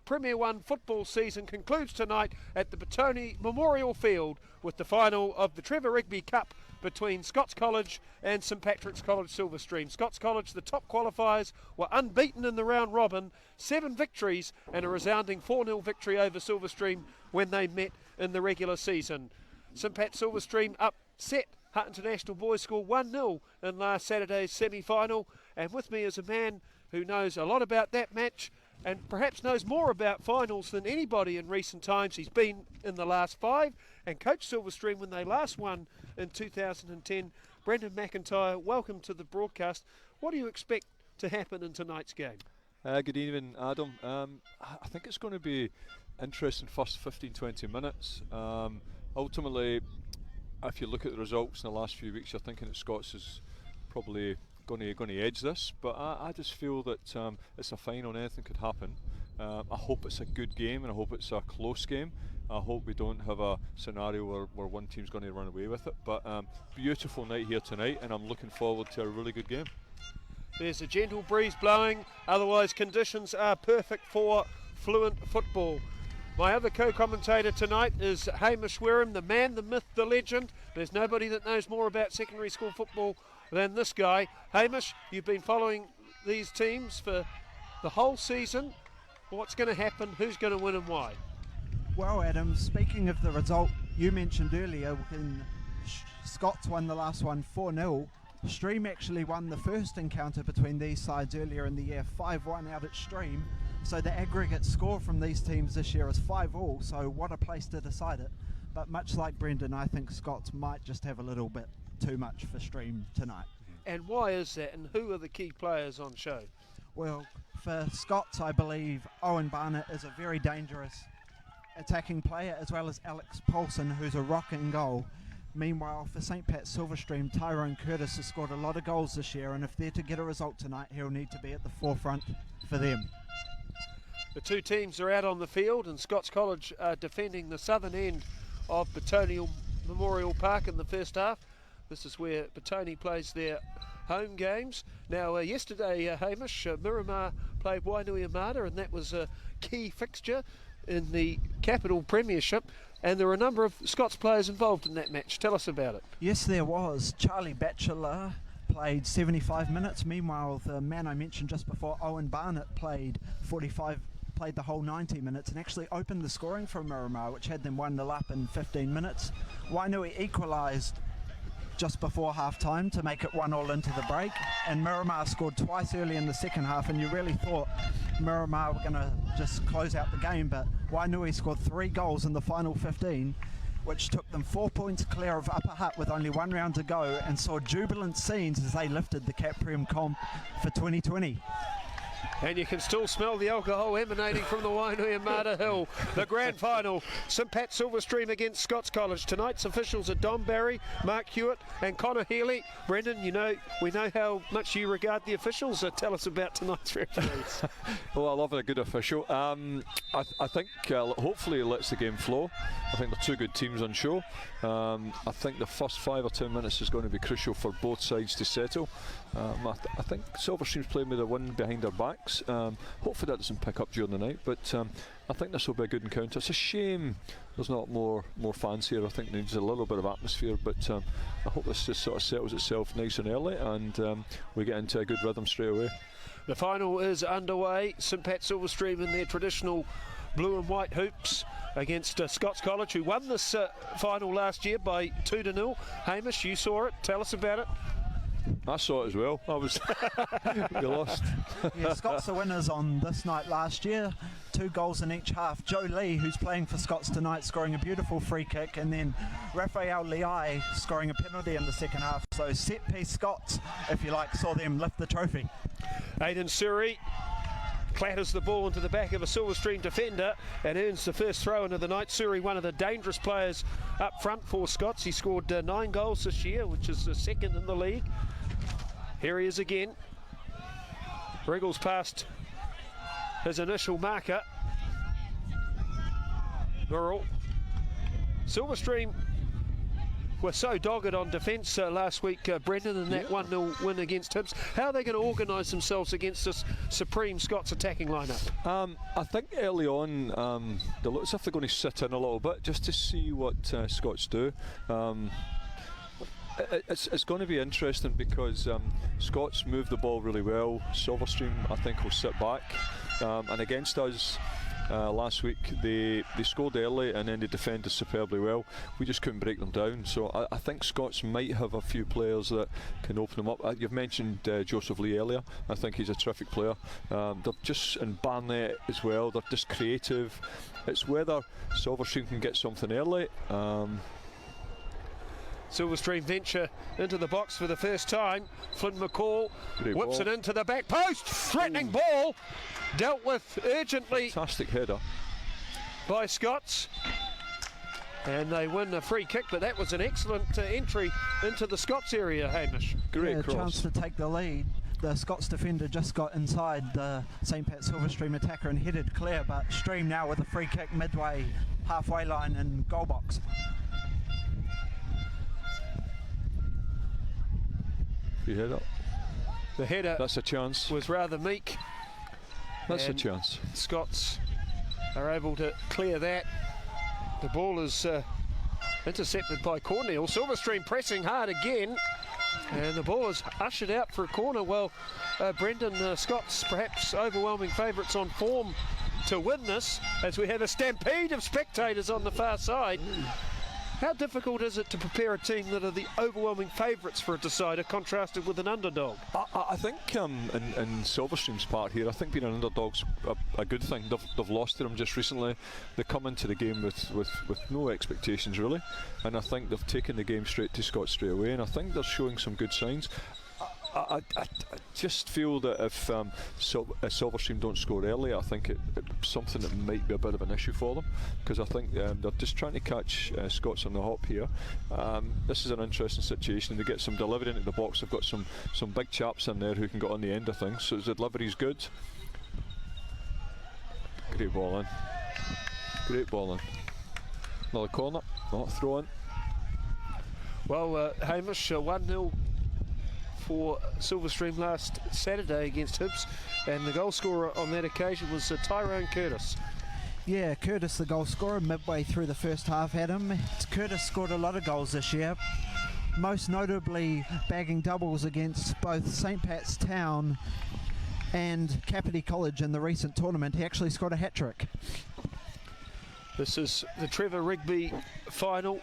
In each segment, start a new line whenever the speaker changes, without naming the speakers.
Premier 1 football season concludes tonight at the Petone Memorial Field with the final of the Trevor Rigby Cup between Scots College and St Patrick's College Silverstream. Scots College, the top qualifiers, were unbeaten in the round robin, 7 victories and a resounding 4-0 victory over Silverstream when they met in the regular season. St Pat Silverstream upset Hutt International Boys School 1-0 in last Saturday's semi-final, and with me is a man who knows a lot about that match and perhaps knows more about finals than anybody in recent times. He's been in the last 5 and coached Silverstream when they last won in 2010. Brendan McIntyre, welcome to the broadcast. What do you expect to happen in tonight's game?
Good evening, Adam. I think it's going to be interesting first 15-20 minutes. Ultimately, if you look at the results in the last few weeks, you're thinking that Scots is probably going to edge this, but I just feel that it's a final and anything could happen. I hope it's a good game and I hope it's a close game. I hope we don't have a scenario where one team's going to run away with it, but beautiful night here tonight and I'm looking forward to a really good game.
There's a gentle breeze blowing, otherwise conditions are perfect for fluent football. My other co-commentator tonight is Hamish Wareham, the man, the myth, the legend. There's nobody that knows more about secondary school football than this guy. Hamish, you've been following these teams for the whole season. What's going to happen? Who's going to win and why?
Well, Adam, speaking of the result you mentioned earlier, when Scots won the last one 4-0, Stream actually won the first encounter between these sides earlier in the year, 5-1 out at Stream. So the aggregate score from these teams this year is 5-all, so what a place to decide it. But much like Brendan, I think Scots might just have a little bit too much for Stream tonight.
And why is that, and who are the key players on show?
Well, for Scots, I believe Owen Barnett is a very dangerous attacking player, as well as Alex Paulson, who's a rocking goal. Meanwhile, for St Pat's Silverstream, Tyrone Curtis has scored a lot of goals this year, and if they're to get a result tonight, he'll need to be at the forefront for them.
The two teams are out on the field, and Scots College are defending the southern end of Petone Memorial Park in the first half. This is where Petone plays their home games. Now, yesterday, Hamish, Miramar played Wainui-a-Mata, and that was a key fixture in the Capital Premiership, and there were a number of Scots players involved in that match. Tell us about it.
Yes, there was. Charlie Batchelor played 75 minutes. Meanwhile, the man I mentioned just before, Owen Barnett, played the whole 90 minutes and actually opened the scoring for Miramar, which had them 1-0 up in 15 minutes. Wainui equalised just before half-time to make it 1-1 into the break, and Miramar scored twice early in the second half, and you really thought Miramar were going to just close out the game, but Wainui scored 3 goals in the final 15, which took them 4 points clear of Upper Hutt with only 1 round to go, and saw jubilant scenes as they lifted the Cap Prem comp for 2020.
And you can still smell the alcohol emanating from the Wainui-a-Mata Hill. The grand final, St Pat Silverstream against Scots College. Tonight's officials are Don Barry, Mark Hewitt and Connor Healy. Brendan, we know how much you regard the officials. Tell us about tonight's referees.
Well, I love a good official. I think hopefully it lets the game flow. I think they're two good teams on show. I think the first 5 or 10 minutes is going to be crucial for both sides to settle. I think Silverstream's playing with a win behind their backs. Hopefully that doesn't pick up during the night, but I think this will be a good encounter. It's a shame there's not more fans here. I think it needs a little bit of atmosphere, but I hope this just sort of settles itself nice and early and we get into a good rhythm straight away.
The final is underway. St Pat Silverstream in their traditional blue and white hoops against Scots College, who won this final last year by 2-0. Hamish, you saw it. Tell us about it.
I saw it as well. I was we lost.
Yeah, Scots are winners on this night last year. 2 goals in each half. Joe Lee, who's playing for Scots tonight, scoring a beautiful free kick, and then Raphael Liai scoring a penalty in the second half. So set-piece Scots, if you like, saw them lift the trophy.
Aidan Suri clatters the ball into the back of a Silverstream defender and earns the first throw into the night. Suri, one of the dangerous players up front for Scots. He scored 9 goals this year, which is the second in the league. Here he is again. Wriggles past his initial marker. Burrell. Silverstream were so dogged on defence last week, Brendan, in that 1-0 win against Hibs. How are they going to organise themselves against this supreme Scots attacking lineup?
I think early on, they look as if they're going to sit in a little bit just to see what Scots do. It's going to be interesting because Scots move the ball really well. Silverstream, I think, will sit back. And against us last week, they scored early and then they defended superbly well. We just couldn't break them down. So I think Scots might have a few players that can open them up. You've mentioned Joseph Lee earlier. I think he's a terrific player. They're just, and Barnett as well, they're just creative. It's whether Silverstream can get something early.
Silverstream venture into the box for the first time. Flynn McCall whips
ball.
it into the back post. Threatening ball. Dealt with urgently.
Fantastic header
By Scots. And they win a free kick, but that was an excellent entry into the Scots area, Hamish.
Great cross.
Chance to take the lead. The Scots defender just got inside the St. Pat Silverstream attacker and headed clear, but Stream now with a free kick midway, halfway line and goal box.
Header.
The header
That's a chance.
was rather meek.
That's a
and
chance.
Scots are able to clear that. The ball is intercepted by Cornell. Silverstream pressing hard again. And the ball is ushered out for a corner. Well, Brendan, Scots perhaps overwhelming favourites on form to win this, as we have a stampede of spectators on the far side. How difficult is it to prepare a team that are the overwhelming favourites for a decider, contrasted with an underdog?
I think in Silverstream's part here, I think being an underdog's a good thing. They've lost to them just recently. They come into the game with no expectations really, and I think they've taken the game straight to Scots straight away, and I think they're showing some good signs. I just feel that if Silverstream don't score early, I think it's something that might be a bit of an issue for them, because I think they're just trying to catch Scots on the hop here. This is an interesting situation. They get some delivery into the box. They've got some big chaps in there who can get on the end of things, so the delivery's good. Great ball in. Great ball in. Another corner, not a throw in.
Well, Hamish, 1-0 for Silverstream last Saturday against Hibs, and the goal scorer on that occasion was Tyrone Curtis.
Yeah, Curtis the goal scorer midway through the first half, Adam. Curtis scored a lot of goals this year, most notably bagging doubles against both St. Pat's Town and Kapiti College in the recent tournament. He actually scored a hat-trick.
This is the Trevor Rigby final.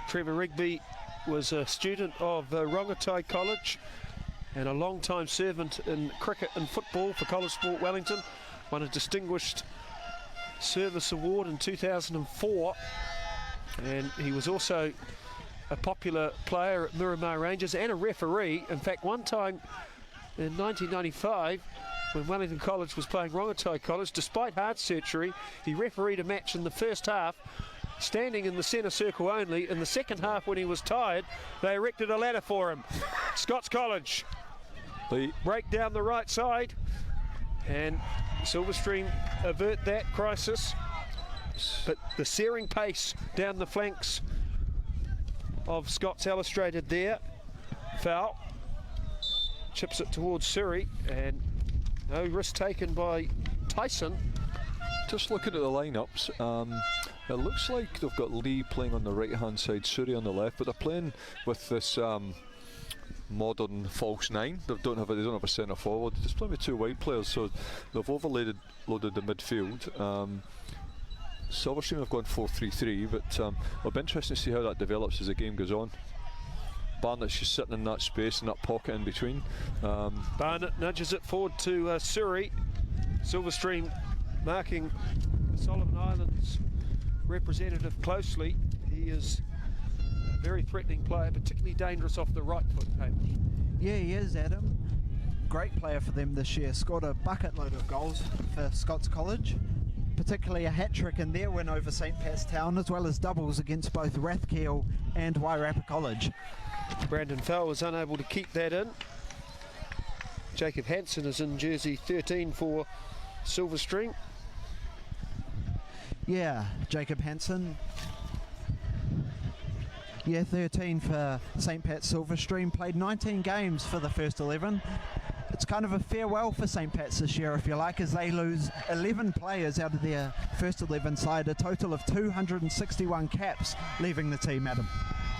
Trevor Rigby was a student of Rongotai College and a long-time servant in cricket and football for College Sport Wellington. Won a Distinguished Service Award in 2004, and he was also a popular player at Miramar Rangers and a referee. In fact, one time in 1995, when Wellington College was playing Rongotai College, despite heart surgery, he refereed a match in the first half, standing in the centre circle only. In the second half, when he was tired, they erected a ladder for him. Scots College break down the right side, and Silverstream avert that crisis. But the searing pace down the flanks of Scots illustrated there. Foul. Chips it towards Surrey, and no risk taken by Tyson.
Just looking at the lineups, it looks like they've got Lee playing on the right hand side, Surrey on the left, but they're playing with this modern false nine. They don't have a centre forward. They're just playing with two wide players, so they've loaded the midfield. Silverstream have gone 4-3-3, but it'll be interesting to see how that develops as the game goes on. Barnett's just sitting in that space, in that pocket in between.
Barnett nudges it forward to Surrey. Silverstream marking Solomon Islands representative closely. He is a very threatening player, particularly dangerous off the right foot.
Yeah, he is, Adam. Great player for them this year. Scored a bucket load of goals for Scots College, particularly a hat-trick in their win over St. Pat's Town, as well as doubles against both Rathkeel and Wairarapa College.
Brandon Fell was unable to keep that in. Jacob Hansen is in jersey 13 for Silverstream. Yeah,
Jacob Hansen. Yeah, 13 for St. Pat's Silverstream. Played 19 games for the first 11. It's kind of a farewell for St. Pat's this year, if you like, as they lose 11 players out of their first 11 side, a total of 261 caps leaving the team, Adam.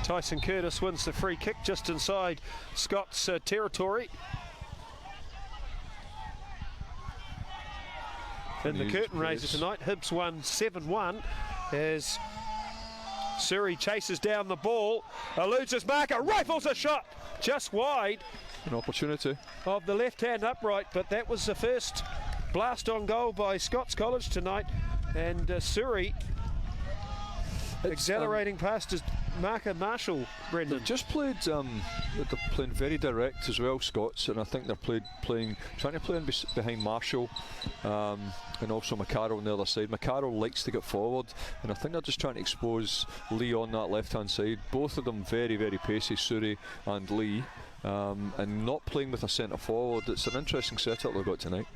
Tyson Curtis wins the free kick just inside Scots territory. And the curtain raiser tonight, Hibs won 7-1 as Surrey chases down the ball, eludes his marker, rifles a shot just wide.
An opportunity
Of the left-hand upright, but that was the first blast on goal by Scots College tonight, and Surrey accelerating past his marker Marshall, Brendan.
They've just played, they're playing very direct as well, Scots, and I think they're trying to play in behind Marshall and also McCarroll on the other side. McCarroll likes to get forward, and I think they're just trying to expose Lee on that left-hand side. Both of them very, very pacey, Surrey and Lee, and not playing with a centre forward. It's an interesting setup they've got tonight.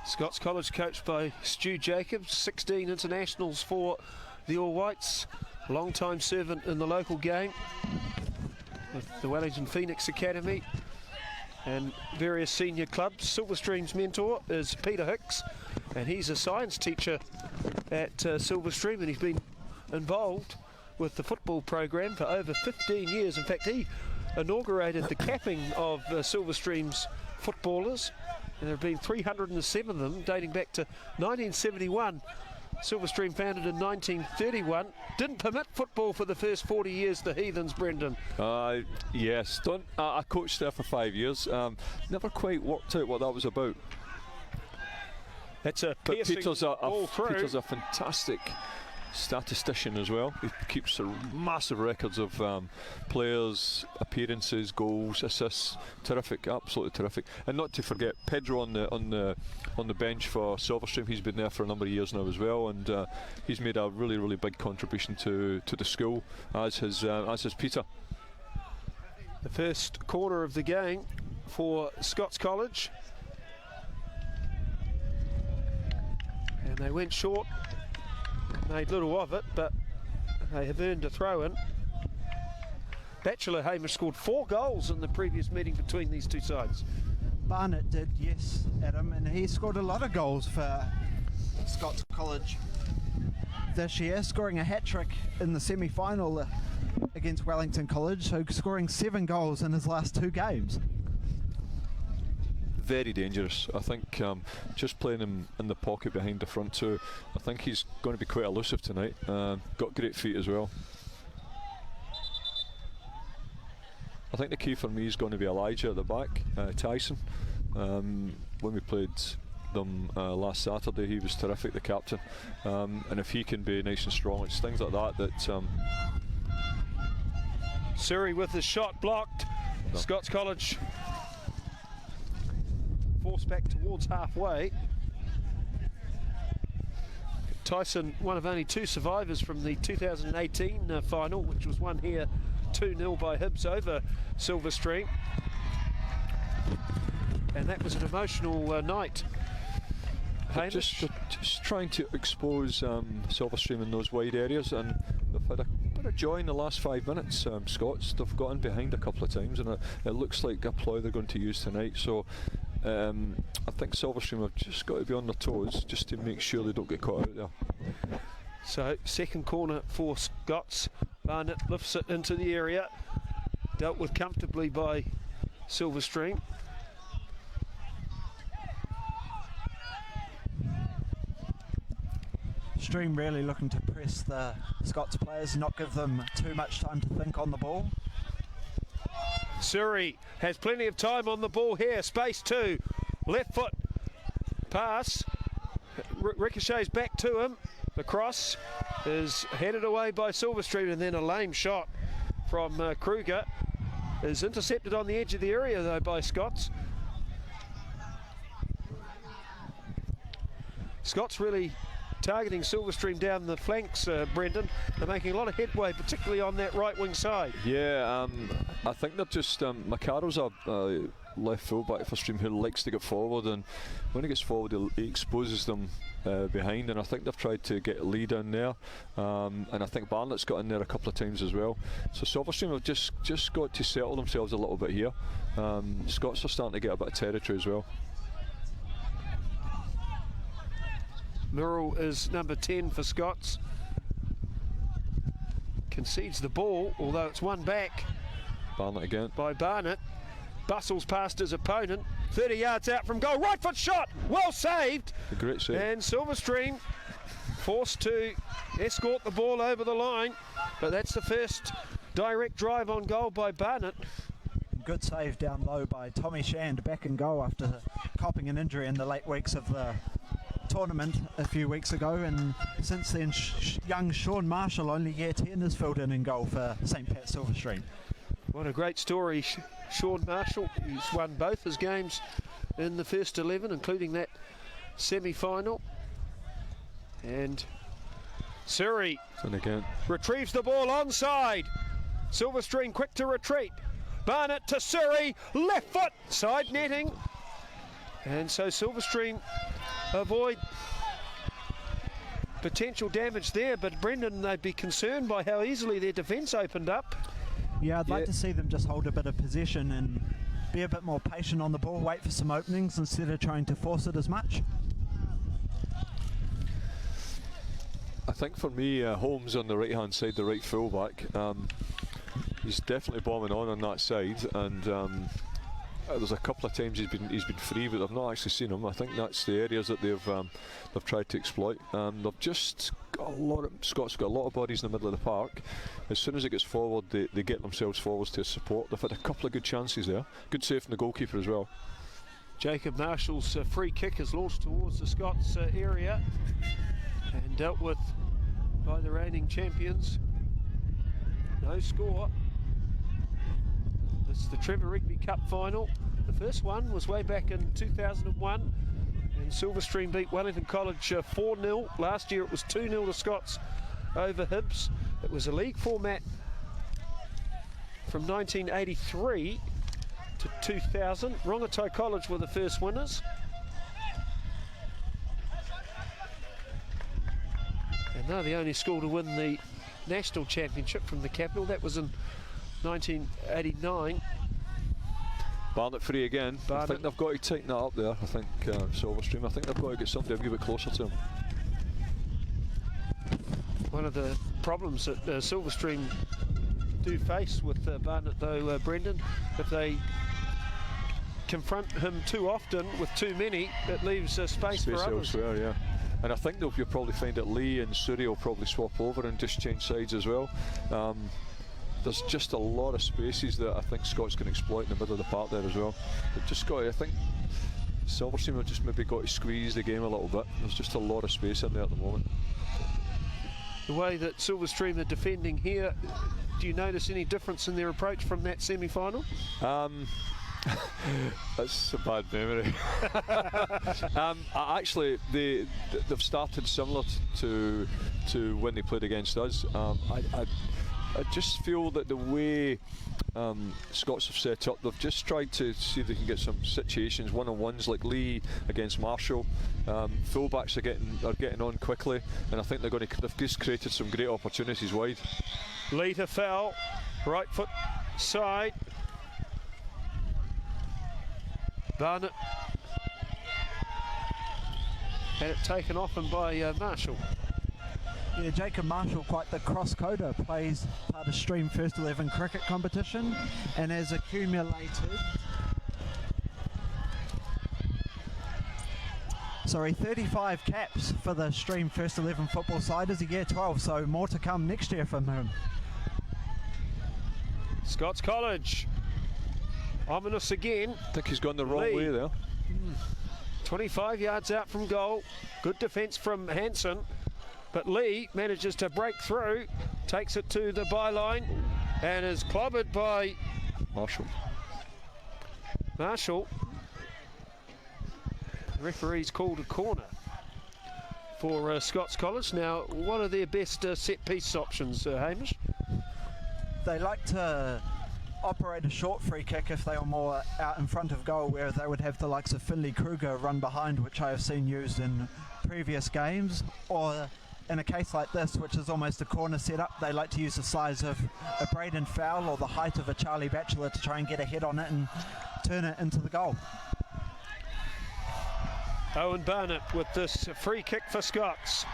Scots College coached by Stu Jacobs, 16 internationals for the All Whites, long-time servant in the local game with the Wellington Phoenix Academy and various senior clubs. Silverstream's mentor is Peter Hicks, and he's a science teacher at Silverstream, and he's been involved with the football program for over 15 years. In fact, he inaugurated the capping of Silverstream's footballers, and there have been 307 of them dating back to 1971. Silverstream founded in 1931. Didn't permit football for the first 40 years, the Heathens, Brendan.
Yes, I coached there for 5 years. Never quite worked out what that was about.
That's a
But
Peter's
Peter's a fantastic statistician as well. He keeps massive records of players, appearances, goals, assists. Terrific, absolutely terrific. And not to forget Pedro on the bench for Silverstream. He's been there for a number of years now as well, and he's made a really, really big contribution to the school, as has Peter.
The first quarter of the game for Scots College, and they went short. Made little of it, but they have earned a throw-in. Bachelor Hamish scored 4 goals in the previous meeting between these two sides.
Barnett did, yes, Adam, and he scored a lot of goals for Scots College this year, scoring a hat-trick in the semi-final against Wellington College, so scoring 7 goals in his last 2 games.
Very dangerous. I think just playing him in the pocket behind the front two, I think he's going to be quite elusive tonight. Got great feet as well. I think the key for me is going to be Elijah at the back, Tyson. When we played them last Saturday, he was terrific, the captain. And if he can be nice and strong, it's things like that
Surrey with the shot blocked. No. Scots College forced back towards halfway. Tyson, one of only 2 survivors from the 2018 final, which was won here 2-0 by Hibs over Silverstream. And that was an emotional night.
Just trying to expose Silverstream in those wide areas, and they've had a bit of joy in the last 5 minutes. Scots, they've got in behind a couple of times, and it looks like a plough they're going to use tonight. So I think Silverstream have just got to be on their toes just to make sure they don't get caught out there.
So second corner for Scots. Barnett lifts it into the area, dealt with comfortably by Silverstream.
Stream really looking to press the Scots players, not give them too much time to think on the ball.
Surrey has plenty of time on the ball here. Space 2. Left foot pass. Ricochets back to him. The cross is headed away by Silverstream, and then a lame shot from Kruger is intercepted on the edge of the area though by Scots. Scots really targeting Silverstream down the flanks, Brendan. They're making a lot of headway, particularly on that right wing side.
Yeah, I think they're just McCarroll's a left full back for Stream who likes to get forward, and when he gets forward he exposes them behind, and I think they've tried to get a lead in there, and I think Barnett's got in there a couple of times as well. So Silverstream have just got to settle themselves a little bit here. Scots are starting to get a bit of territory as well.
Murrell is number 10 for Scots. Concedes the ball, although it's won back
Barnett again.
by Barnett. Bustles past his opponent, 30 yards out from goal. Right foot shot, well saved.
A great save.
And Silverstream forced to escort the ball over the line, but that's the first direct drive on goal by Barnett.
Good save down low by Tommy Shand, back in goal after copping an injury in the late weeks of the tournament a few weeks ago, and since then young Sean Marshall, only year 10, has filled in goal for St Pat Silverstream.
What a great story, Sean Marshall. He's won both his games in the first 11, including that semi-final. And Surrey
And again,
retrieves the ball onside. Silverstream quick to retreat. Barnett to Surrey, left foot, side netting. And so Silverstream avoid potential damage there, but Brendan, they'd be concerned by how easily their defence opened up.
Yeah, I'd like to see them just hold a bit of possession and be a bit more patient on the ball, wait for some openings instead of trying to force it as much.
I think for me, Holmes on the right hand side, the right fullback, he's definitely bombing on that side, and there's a couple of times he's been free, but I've not actually seen him. I think that's the areas that they've tried to exploit. They've just got Scots got a lot of bodies in the middle of the park. As soon as it gets forward, they get themselves forwards to support. They've had a couple of good chances there. Good save from the goalkeeper as well.
Jacob Marshall's free kick is launched towards the Scots area and dealt with by the reigning champions. No score. This is the Trevor Rigby Cup final. The first one was way back in 2001, and Silverstream beat Wellington College 4-0. Last year it was 2-0 to Scots over Hibs. It was a league format from 1983 to 2000. Rongotai College were the first winners. And they're the only school to win the national championship from the capital. That was in 1989.
Barnett free again.
Barnett.
I think they've got to tighten that up there. I think Silverstream, I think they've got to get somebody a wee bit closer to him.
One of the problems that Silverstream do face with Barnett, though, Brendan, if they confront him too often with too many, it leaves space for others.
Elsewhere, yeah. And I think you'll probably find that Lee and Surrey will probably swap over and just change sides as well. There's just a lot of spaces that I think Scots can exploit in the middle of the park there as well. They've just got to, I think Silverstream have just maybe got to squeeze the game a little bit. There's just a lot of space in there at the moment.
The way that Silverstream are defending here, do you notice any difference in their approach from that semi-final?
That's a bad memory. Actually, they've started similar to when they played against us. I just feel that the way Scots have set up, they've just tried to see if they can get some situations, one-on-ones like Lee against Marshall. Fullbacks are getting on quickly, and I think they've just created some great opportunities wide.
Lee to foul, right foot side. Barnett had it taken off him by Marshall.
Yeah, Jacob Marshall, quite the cross-coder, plays part of Stream First 11 cricket competition and has accumulated 35 caps for the Stream First 11 football side as a year 12, so more to come next year from him.
Scots College, ominous again.
I think he's gone the wrong way there.
25 yards out from goal. Good defence from Hansen, but Lee manages to break through, takes it to the byline and is clobbered by Marshall. The referee's called a corner for Scots College. Now, what are their best set-piece options, Hamish?
They like to operate a short free kick if they are more out in front of goal, where they would have the likes of Finley Kruger run behind, which I have seen used in previous games, or in a case like this, which is almost a corner setup, they like to use the size of a Braden Fowle or the height of a Charlie Batchelor to try and get a head on it and turn it into the goal.
Owen Barnett with this free kick for Scots.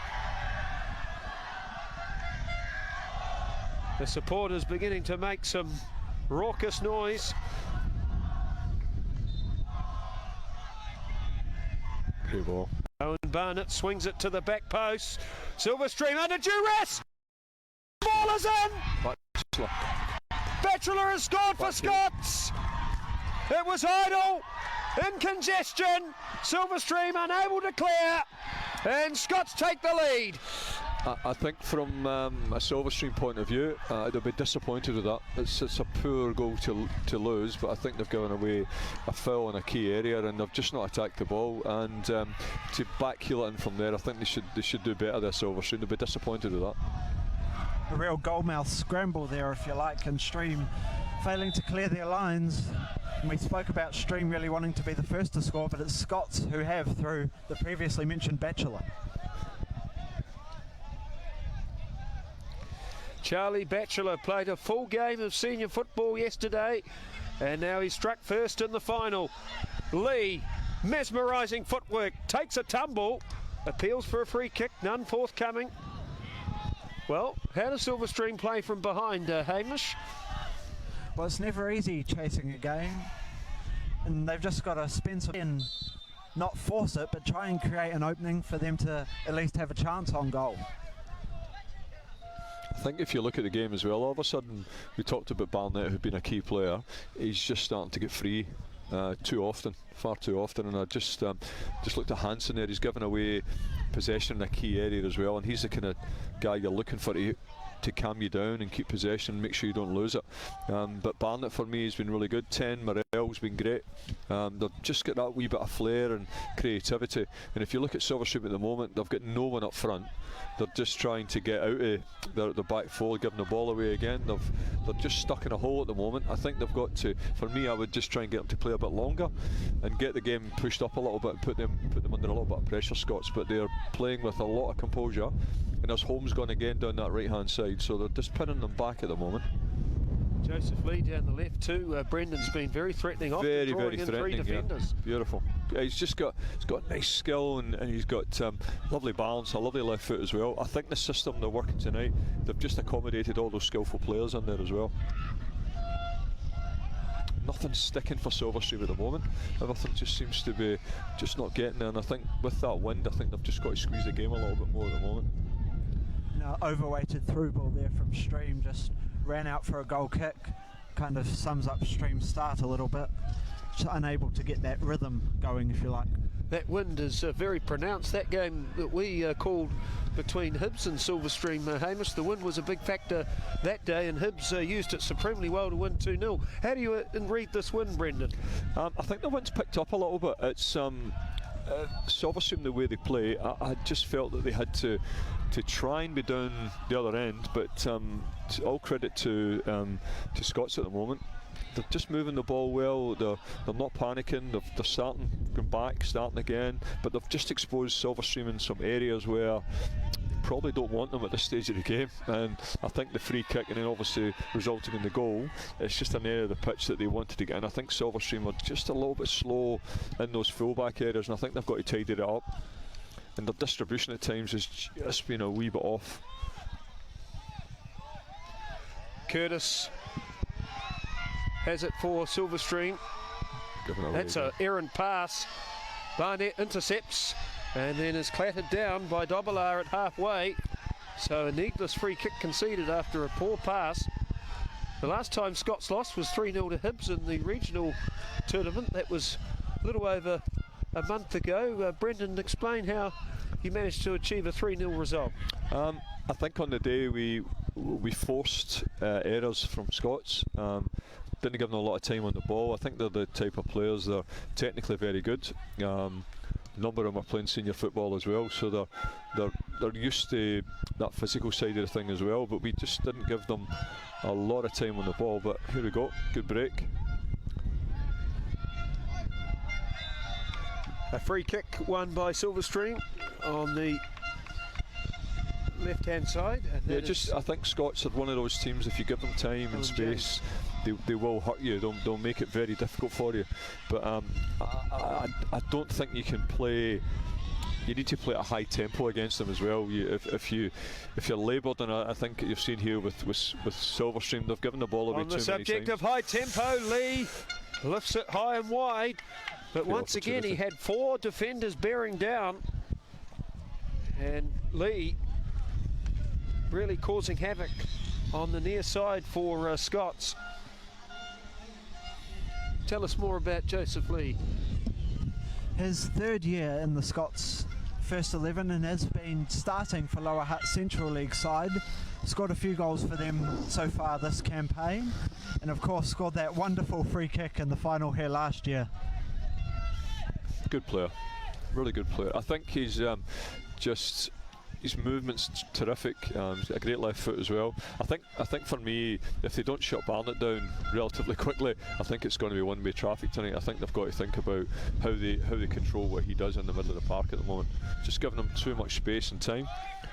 The supporters beginning to make some raucous noise.
Good ball.
Owen Barnett swings it to the back post. Silverstream under duress. Ball is in.
Batchelor.
Batchelor has scored for Scots. It was idle, in congestion. Silverstream unable to clear, and Scots take the lead.
I think from a Silverstream point of view, they'll be disappointed with that. It's a poor goal to lose, but I think they've given away a foul in a key area, and they've just not attacked the ball. And to backheel it in from there, I think they should do better there, Silverstream. They'll be disappointed with that.
A real goalmouth scramble there, if you like, and Stream failing to clear their lines. And we spoke about Stream really wanting to be the first to score, but it's Scots who have through the previously mentioned Batchelor.
Charlie Batchelor played a full game of senior football yesterday, and now he's struck first in the final. Lee, mesmerising footwork, takes a tumble, appeals for a free kick, none forthcoming. Well, how does Silverstream play from behind, Hamish?
Well, it's never easy chasing a game, and they've just got to spend some and not force it, but try and create an opening for them to at least have a chance on goal.
I think if you look at the game as well, all of a sudden we talked about Barnett, who'd been a key player. He's just starting to get free too often, far too often, and I just looked at Hansen there. He's given away possession in a key area as well, and he's the kind of guy you're looking for to calm you down and keep possession, make sure you don't lose it. But Barnett for me has been really good. 10, Morell's been great. They've just got that wee bit of flair and creativity, and if you look at Silverstream at the moment, they've got no one up front. They're just trying to get out of the back four, giving the ball away again. They're just stuck in a hole at the moment. I think they've got to, for me, I would just try and get them to play a bit longer and get the game pushed up a little bit and put them under a little bit of pressure, Scots. But they're playing with a lot of composure, and there's Holmes gone again down that right hand side, so they're just pinning them back at the moment.
Joseph Lee down the left too. Brendan's been very threatening off,
very
in
threatening,
three defenders.
Yeah. Beautiful. Yeah, he's got nice skill, and he's got lovely balance, a lovely left foot as well. I think the system they're working tonight, they've just accommodated all those skillful players in there as well. Nothing's sticking for Silverstream at the moment. Everything just seems to be just not getting there, and I think with that wind, I think they've just got to squeeze the game a little bit more at the moment.
Now, overweighted through ball there from Stream, just ran out for a goal kick. Kind of sums up Stream's start a little bit. Just unable to get that rhythm going, if you like.
That wind is very pronounced. That game that we called between Hibs and Silverstream, Hamish, the wind was a big factor that day, and Hibs used it supremely well to win 2-0. How do you read this wind, Brendan?
I think the wind's picked up a little bit. It's Silverstream, the way they play, I just felt that they had to try and be down the other end, but all credit to Scots at the moment. They're just moving the ball well. They're not panicking. They're starting, going back, starting again, but they've just exposed Silverstream in some areas where probably don't want them at this stage of the game. And I think the free kick, and then obviously resulting in the goal, it's just an area of the pitch that they wanted to get in. I think Silverstream are just a little bit slow in those full-back areas, and I think they've got to tidy it up. And their distribution at times has just been a wee bit off.
Curtis has it for Silverstream. That's an errant pass. Barnett intercepts and then is clattered down by Dobbelaar at halfway. So a needless free kick conceded after a poor pass. The last time Scots lost was 3-0 to Hibs in the regional tournament. That was a little over a month ago. Brendan, explain how you managed to achieve a 3-0 result.
I think on the day we forced errors from Scots. Didn't give them a lot of time on the ball. I think they're the type of players, they're technically very good. A number of them are playing senior football as well, so they're used to that physical side of the thing as well, but we just didn't give them a lot of time on the ball. But here we go, good break.
A free kick won by Silverstream on the left-hand side.
Yeah, I think Scots are one of those teams, if you give them time and space, they will hurt you. They'll make it very difficult for you. But I don't think you can play. You need to play at a high tempo against them as well. If you're laboured, and I think you've seen here with Silverstream, they've given the ball away too many times.
On the subject of high tempo, Lee lifts it high and wide, but once again he had 4 defenders bearing down, and Lee really causing havoc on the near side for Scots. Tell us more about Joseph Lee.
His 3rd year in the Scots first 11 and has been starting for Lower Hutt Central League side. Scored a few goals for them so far this campaign, and of course scored that wonderful free kick in the final here last year.
Good player, really good player. I think he's his movement's terrific. He's got a great left foot as well. I think for me, if they don't shut Barnett down relatively quickly, I think it's going to be one-way traffic tonight. I think they've got to think about how they control what he does in the middle of the park at the moment. Just giving him too much space and time,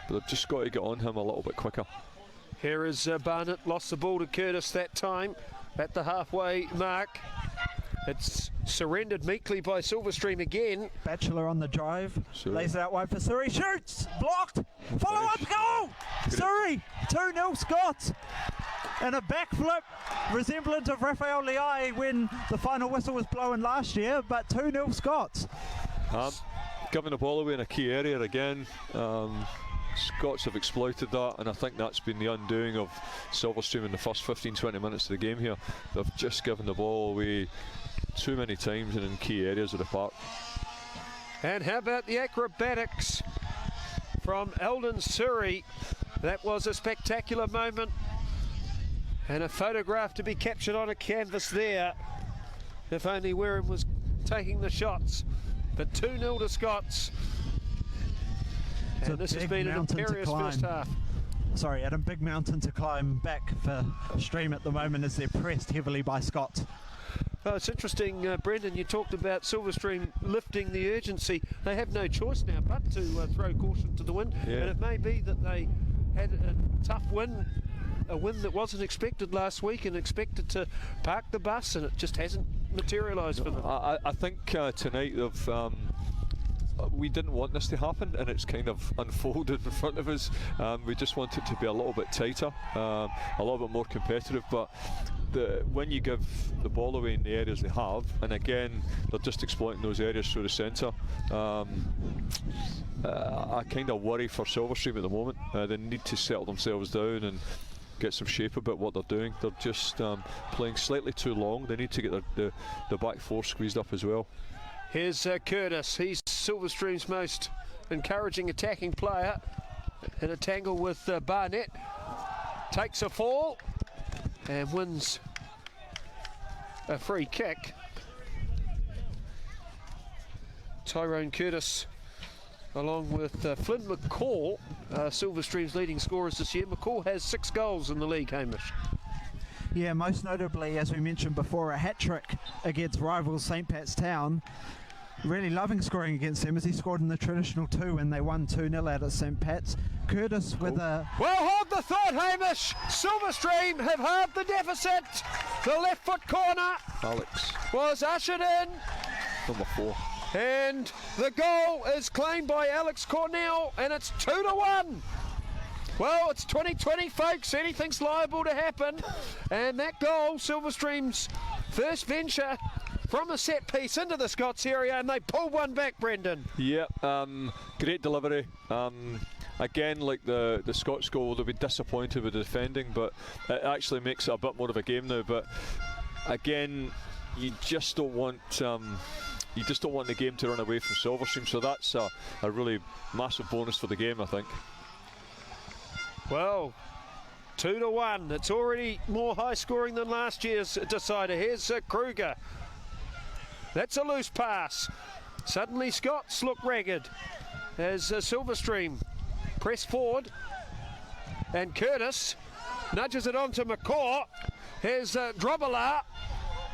but they've just got to get on him a little bit quicker.
Here is Barnett, lost the ball to Curtis that time at the halfway mark. It's surrendered meekly by Silverstream again.
Batchelor on the drive, lays it out wide for Surrey, shoots, blocked, follow up goal! Surrey, 2-0 Scots. And a backflip resemblant of Raphael Liai when the final whistle was blown last year, but 2-0 Scots.
Giving the ball away in a key area again. Scots have exploited that, and I think that's been the undoing of Silverstream in the first 15-20 minutes of the game here. They've just given the ball away too many times and in key areas of the park.
And how about the acrobatics from Eldon Surrey? That was a spectacular moment, and a photograph to be captured on a canvas there, if only Wareham was taking the shots. But 2-0 to Scots. And this has been an imperious first half.
Sorry, Adam, big mountain to climb back for Stream at the moment as they're pressed heavily by Scots.
Oh, it's interesting, Brendan, you talked about Silverstream lifting the urgency. They have no choice now but to throw caution to the wind.
Yeah.
And it may be that they had a tough win, a win that wasn't expected last week and expected to park the bus, and it just hasn't materialised for them.
I think tonight we didn't want this to happen, and it's kind of unfolded in front of us. We just want it to be a little bit tighter, a little bit more competitive, but when you give the ball away in the areas they have, and again they're just exploiting those areas through the centre, I kind of worry for Silverstream at the moment. They need to settle themselves down and get some shape about what they're doing. They're just playing slightly too long. They need to get the back four squeezed up as well.
Here's Curtis. He's Silverstream's most encouraging attacking player in a tangle with Barnett. Takes a fall and wins a free kick. Tyrone Curtis, along with Flynn McCall, Silverstream's leading scorers this year. McCall has 6 goals in the league, Hamish.
Yeah, most notably, as we mentioned before, a hat-trick against rivals St Pat's Town. Really loving scoring against them, as he scored in the traditional 2 when they won 2-0 out at St Pat's. Curtis with a...
Well, hold the thought, Hamish! Silverstream have halved the deficit! The left foot corner
Alex
was ushered in,
number 4.
and the goal is claimed by Alex Cornell, and it's 2-1. Well, it's 2020, folks. Anything's liable to happen. And that goal, Silverstream's first venture from a set piece into the Scots area, and they pulled one back, Brendan.
Yeah, great delivery. Again, like the Scots goal, they'll be disappointed with the defending, but it actually makes it a bit more of a game now. But again, you just don't want the game to run away from Silverstream, so that's a really massive bonus for the game, I think.
Well, 2-1. It's already more high scoring than last year's decider. Here's Kruger. That's a loose pass. Suddenly Scots look ragged as Silverstream press forward, and Curtis nudges it onto McCaw. Here's Drobala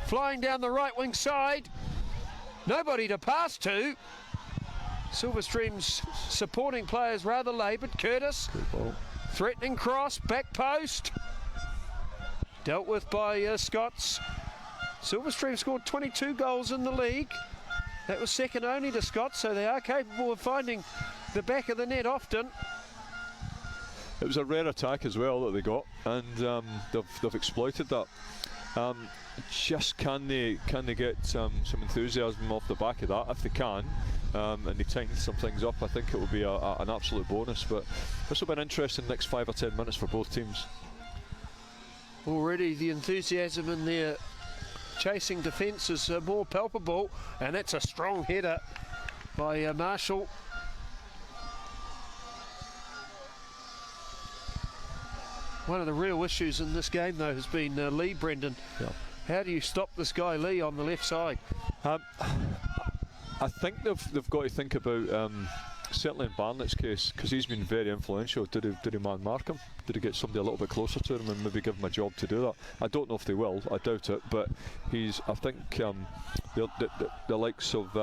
flying down the right wing side. nobody to pass to. Silverstream's supporting players rather laboured. Curtis, threatening cross, back post. Dealt with by Scots. Silverstream scored 22 goals in the league. That was second only to Scots, so they are capable of finding the back of the net often.
It was a rare attack as well that they got, and they've exploited that. Just can they get some enthusiasm off the back of that? If they can, and they tighten some things up, I think it will be an absolute bonus. But this will be an interesting next 5 or 10 minutes for both teams.
Already the enthusiasm in their chasing defence is more palpable, and that's a strong header by Marshall. One of the real issues in this game, though, has been Lee, Brendan.
Yeah.
How do you stop this guy Lee on the left side?
I think they've got to think about, certainly in Barnett's case, because he's been very influential. Did he man mark him? Did he get somebody a little bit closer to him and maybe give him a job to do that? I don't know if they will. I doubt it. But I think the likes of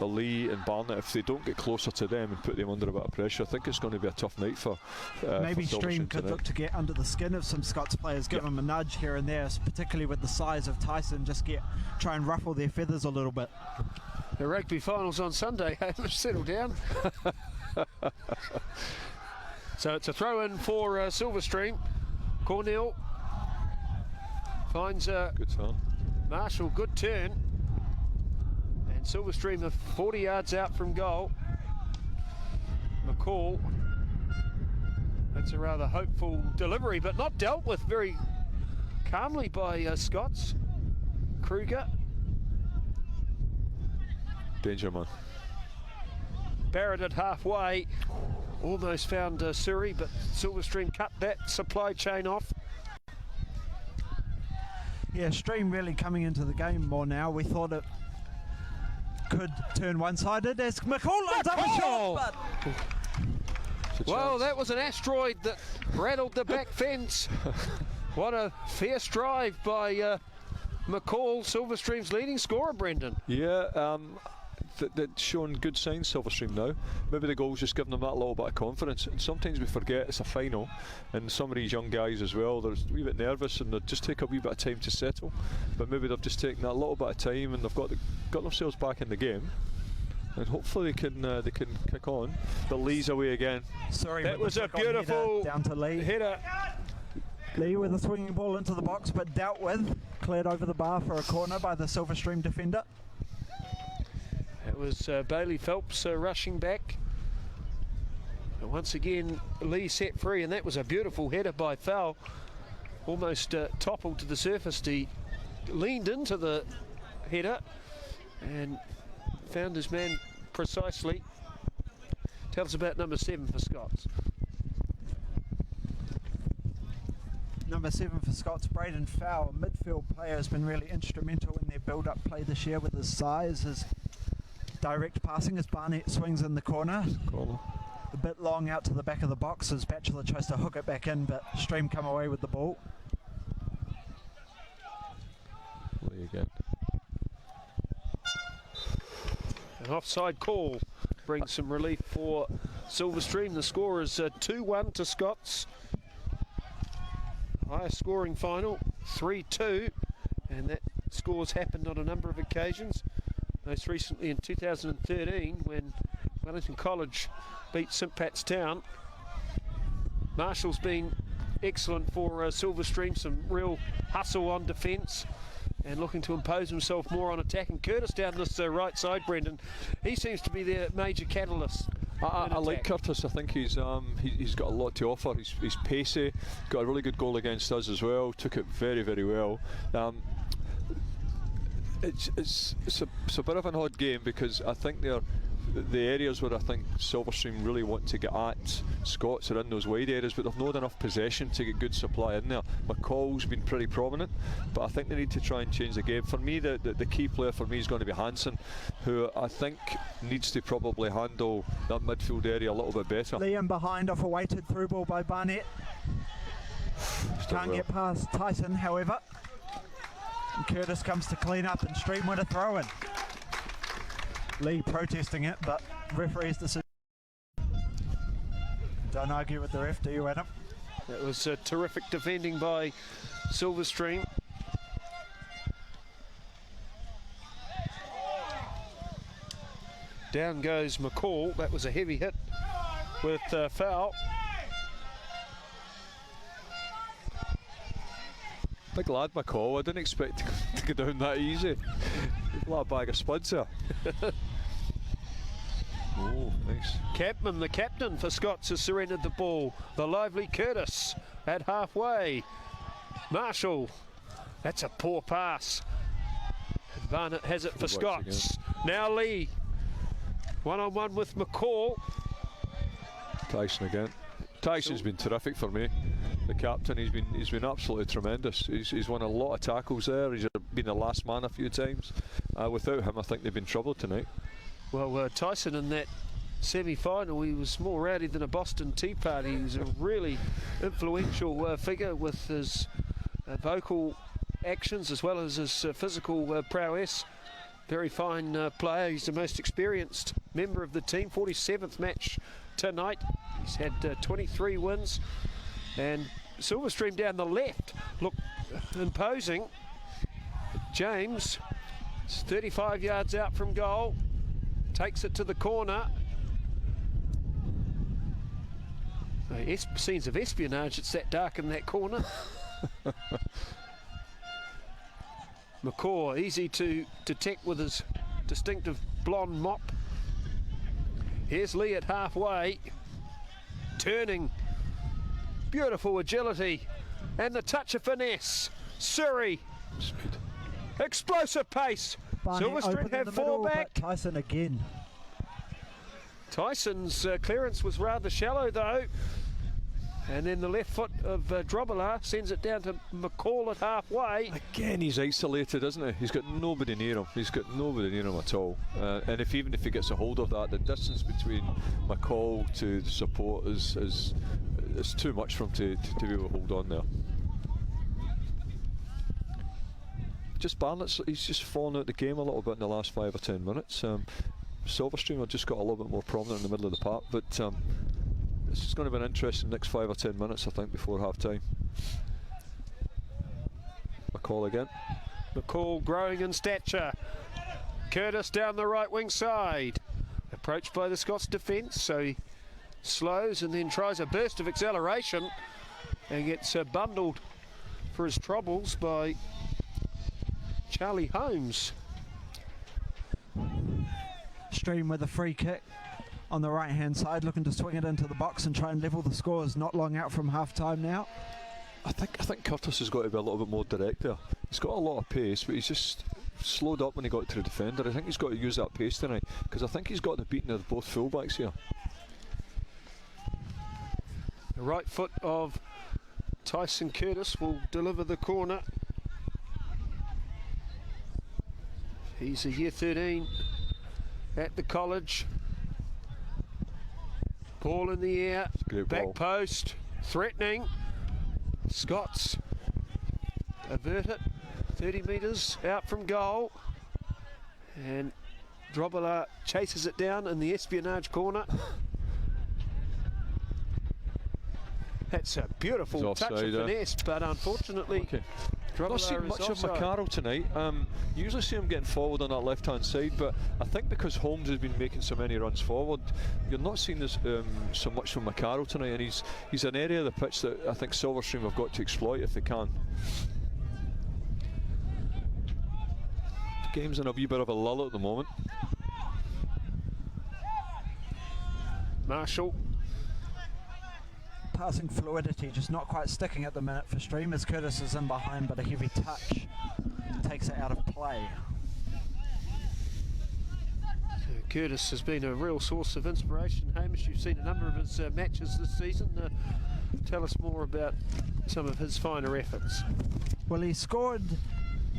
Lee and Barnett, if they don't get closer to them and put them under a bit of pressure, I think it's going to be a tough night for
maybe
for
Stream could look to get under the skin of some Scots players, give them a nudge here and there, particularly with the size of Tyson, try and ruffle their feathers a little bit.
The rugby finals on Sunday, settle down. So it's a throw in for Silverstream. Cornell finds
good turn.
Marshall, good turn. And Silverstream are 40 yards out from goal. McCall, that's a rather hopeful delivery, but not dealt with very calmly by Scots. Kruger.
Danger man.
Barrett at halfway. Almost found Surrey, but Silverstream cut that supply chain off.
Yeah, Stream really coming into the game more now. We thought it could turn one-sided as McCall lines up a shot, but
well, that was an asteroid that rattled the back fence. What a fierce drive by McCall, Silverstream's leading scorer, Brendan.
Yeah, they're showing good signs, Silverstream now. Maybe the goal's just giving them that little bit of confidence. And sometimes we forget it's a final, and some of these young guys as well, they're a wee bit nervous and they just take a wee bit of time to settle. But maybe they've just taken that little bit of time and they've got themselves back in the game. And hopefully they can kick on. But Lee's away again.
Sorry,
that was a beautiful
down to Lee.
Header.
Lee with a swinging ball into the box, but dealt with, cleared over the bar for a corner by the Silverstream defender.
It was Bailey Phelps rushing back. And once again, Lee set free, and that was a beautiful header by Fowl. Almost toppled to the surface. He leaned into the header and found his man precisely. Tells about number 7 for Scots.
Number 7 for Scots, Braden Fowl, a midfield player, has been really instrumental in their build-up play this year with his size, his direct passing as Barnett swings in the corner. A bit long out to the back of the box as Batchelor tries to hook it back in, but Stream come away with the ball.
Lee again.
An offside call brings some relief for Silverstream. The score is 2-1 to Scots. Highest scoring final, 3-2, and that score's happened on a number of occasions. Most recently in 2013 when Wellington College beat St Pat's Town. Marshall's been excellent for Silverstream, some real hustle on defence and looking to impose himself more on attack. And Curtis down this right side, Brendan, he seems to be their major catalyst.
I like Curtis. I think he's got a lot to offer. He's pacey, got a really good goal against us as well, took it very, very well. It's a bit of an odd game because I think the areas where I think Silverstream really want to get at Scots are in those wide areas, but they've not had enough possession to get good supply in there. McCall's been pretty prominent, but I think they need to try and change the game. For me, the key player for me is going to be Hansen, who I think needs to probably handle that midfield area a little bit better.
Liam behind off a weighted through ball by Barnett. Can't get past Tyson, however. And Curtis comes to clean up and Stream with a throw in. Lee protesting it, but referee's decision. Don't argue with the ref, do you, Adam?
That was terrific defending by Silverstream. Down goes McCall. That was a heavy hit with foul.
Big lad McCall, I didn't expect to go down that easy. A lot of bag of spuds there. Oh, nice.
Capman, the captain for Scots, has surrendered the ball. The lively Curtis at halfway. Marshall, that's a poor pass. Barnett has it for Scots. Now Lee, one-on-one with McCall.
Tyson again. Tyson's been terrific for me. The captain, he's been absolutely tremendous. He's won a lot of tackles there. He's been the last man a few times. Without him, I think they've been troubled tonight.
Well, Tyson in that semi-final, he was more rowdy than a Boston Tea Party. He was a really influential figure with his vocal actions as well as his physical prowess. Very fine player. He's the most experienced member of the team. 47th match tonight. He's had 23 wins. And Silverstream down the left look imposing. James is 35 yards out from goal. Takes it to the corner. Scenes of espionage, it's that dark in that corner. McCaw, easy to detect with his distinctive blonde mop. Here's Lee at halfway. Turning. Beautiful agility. And the touch of finesse. Surrey.
Speed.
Explosive pace. Silverstream have four back.
Tyson again.
Tyson's clearance was rather shallow though. And then the left foot of Drobala sends it down to McCall at halfway.
Again, he's isolated, isn't he? He's got nobody near him. He's got nobody near him at all. And even if he gets a hold of that, the distance between McCall to the support is too much for him to be able to hold on there. Just Barnett's, he's just fallen out the game a little bit in the last 5 or 10 minutes. Silverstream have just got a little bit more prominent in the middle of the park, but this is going to be an interesting next 5 or 10 minutes, I think, before half time. McCall again.
McCall growing in stature. Curtis down the right wing side. Approached by the Scots defence, so he slows and then tries a burst of acceleration and gets bundled for his troubles by Charlie Holmes.
Stream with a free kick on the right hand side, looking to swing it into the box and try and level the scores. Not long out from half time now.
I think Curtis has got to be a little bit more direct there. He's got a lot of pace, but he's just slowed up when he got to the defender. I think he's got to use that pace tonight, because I think he's got the beating of both fullbacks here.
The right foot of Tyson Curtis will deliver the corner. He's a year 13 at the college. Ball in the air, back post, threatening. Scots avert it, 30 metres out from goal. And Drobala chases it down in the espionage corner. That's a beautiful touch of finesse, but unfortunately,
I've not seen much of McCarroll tonight. You usually see him getting forward on that left-hand side, but I think because Holmes has been making so many runs forward, you're not seeing this so much from McCarroll tonight, and he's an area of the pitch that I think Silverstream have got to exploit if they can. The game's in a wee bit of a lull at the moment.
Marshall.
Passing fluidity just not quite sticking at the minute for Stream, as Curtis is in behind, but a heavy touch takes it out of play.
Curtis has been a real source of inspiration. Hamish, you've seen a number of his matches this season. Tell us more about some of his finer efforts.
Well, he scored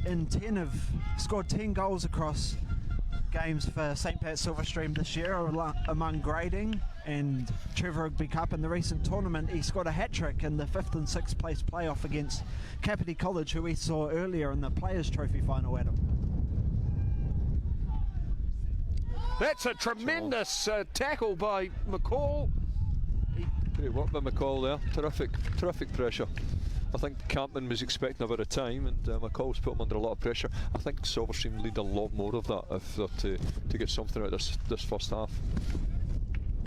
10 goals across games for St. Pat's Silverstream this year, among grading and Trevor Rugby Cup. In the recent tournament, he scored a hat-trick in the 5th and 6th place playoff against Kapiti College, who we saw earlier in the Players' Trophy final, Adam.
That's a tremendous tackle by McCall.
Great work by McCall there. Terrific pressure. I think Campman was expecting a bit of time, and McCall's put him under a lot of pressure. I think Silverstream need a lot more of that if they're to get something out of this first half.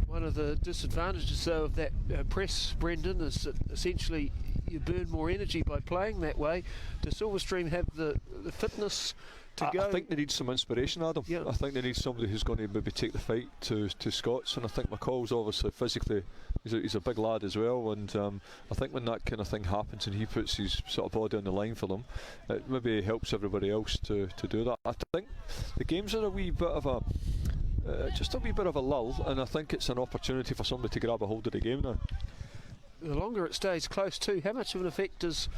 One of the disadvantages, though, of that press, Brendan, is that essentially you burn more energy by playing that way. Does Silverstream have the fitness to go?
I think they need some inspiration, Adam.
Yeah.
I think they need somebody who's going to maybe take the fight to Scots, and I think McCall's obviously physically, he's a big lad as well, and I think when that kind of thing happens and he puts his sort of body on the line for them, it maybe helps everybody else to do that. I think the games are a wee bit of a just a wee bit of a lull, and I think it's an opportunity for somebody to grab a hold of the game now.
The longer it stays close too, how much of an effect does